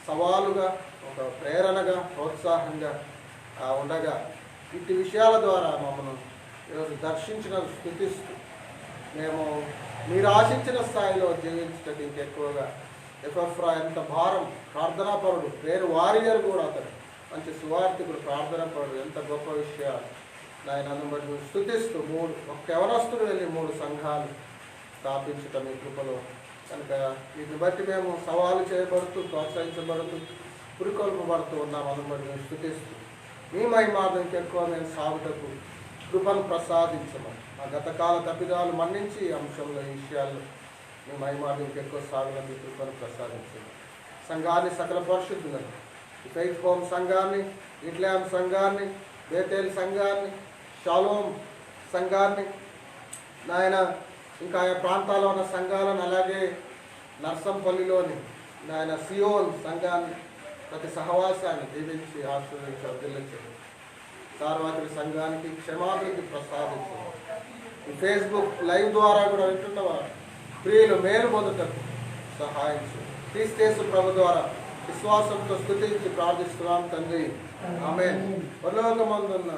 సవాలుగా, ఒక ప్రేరణగా, ప్రోత్సాహంగా ఉండగా ఇట్టి విషయాల ద్వారా మమ్మల్ని ఈరోజు దర్శించిన స్థుతిస్తూ మేము మీరు ఆశించిన స్థాయిలో జీవించడం ఇంకెక్కువగా ఎఫ్ఎఫ్రా ఎంత భారం, ప్రార్థనాపరుడు, పేరు వారియర్ కూడా అతడు, మంచి సువార్థికుడు, ప్రార్థనాపరుడు, ఎంత గొప్ప విషయాలు ఆయన బట్టి స్థుతిస్తూ ఒక యవనస్తుడు వెళ్ళి 3 సంఘాలు స్థాపించటం మీ కృపలో. కనుక వీటిని బట్టి మేము సవాలు చేయబడుతూ, ప్రోత్సహించబడుతూ, పురికొల్పబడుతూ ఉన్నాం. అందుబట్టి మేము స్థుతిస్తూ మీ మహిమార్థం ఎక్కువ మేము సాగుటకు కృపను ప్రసాదించమని, ఆ గతకాల తప్పిదాలు మన్నించి ఈ అంశంలో, ఈ విషయాల్లో మీ మహిమార్థం ఎక్కువ సాగులకు కృపను ప్రసాదించమని, సంఘాన్ని సకల పరిశుద్ధులను, ఫెయిత్ హోమ్ సంఘాన్ని, ఇట్లాం సంఘాన్ని, బేతేల్ సంఘాన్ని, షాలోమ్ సంఘాన్ని, నాయన ఇంకా ఆయా ప్రాంతాల్లో ఉన్న సంఘాలను, అలాగే నర్సంపల్లిలోని నాయన సియోన్ సంఘాన్ని, ప్రతి సహవాసాన్ని దీవించి ఆశీర్వదించి వర్ధిల్లించండి. సార్వత్రిక సంఘానికి క్షమాభివృద్ధి ప్రసాదించండి. ఈ ఫేస్బుక్ లైవ్ ద్వారా కూడా వింటున్నవారు ప్రియులు మేలు పొందుటకు సహాయం చేయండి. క్రీస్తు ప్రభు ద్వారా విశ్వాసంతో స్తుతించి ప్రార్థిస్తున్నాం తండ్రి, ఆమేన్. పరలోకమందున్న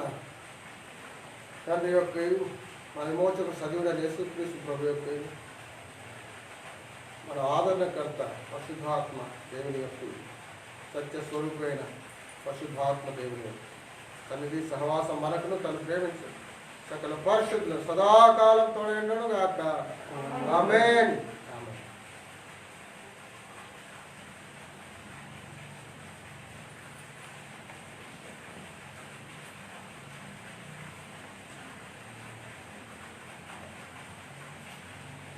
తండ్రి యొక్క మన విమోచక సజీవుడైన యేసుక్రీస్తు ప్రభు యొక్క మన ఆదరణకర్త పరిశుద్ధాత్మ దేవుని యొక్క సత్య స్వరూపమైన పరిశుద్ధాత్మ దేవుని యొక్క సన్నిధి సహవాసం మనకును తను ప్రేమించండి. సకల పరిశుద్ధులు సదాకాలం తోడేండును గాక. ఆమేన్.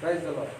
Praise the lord.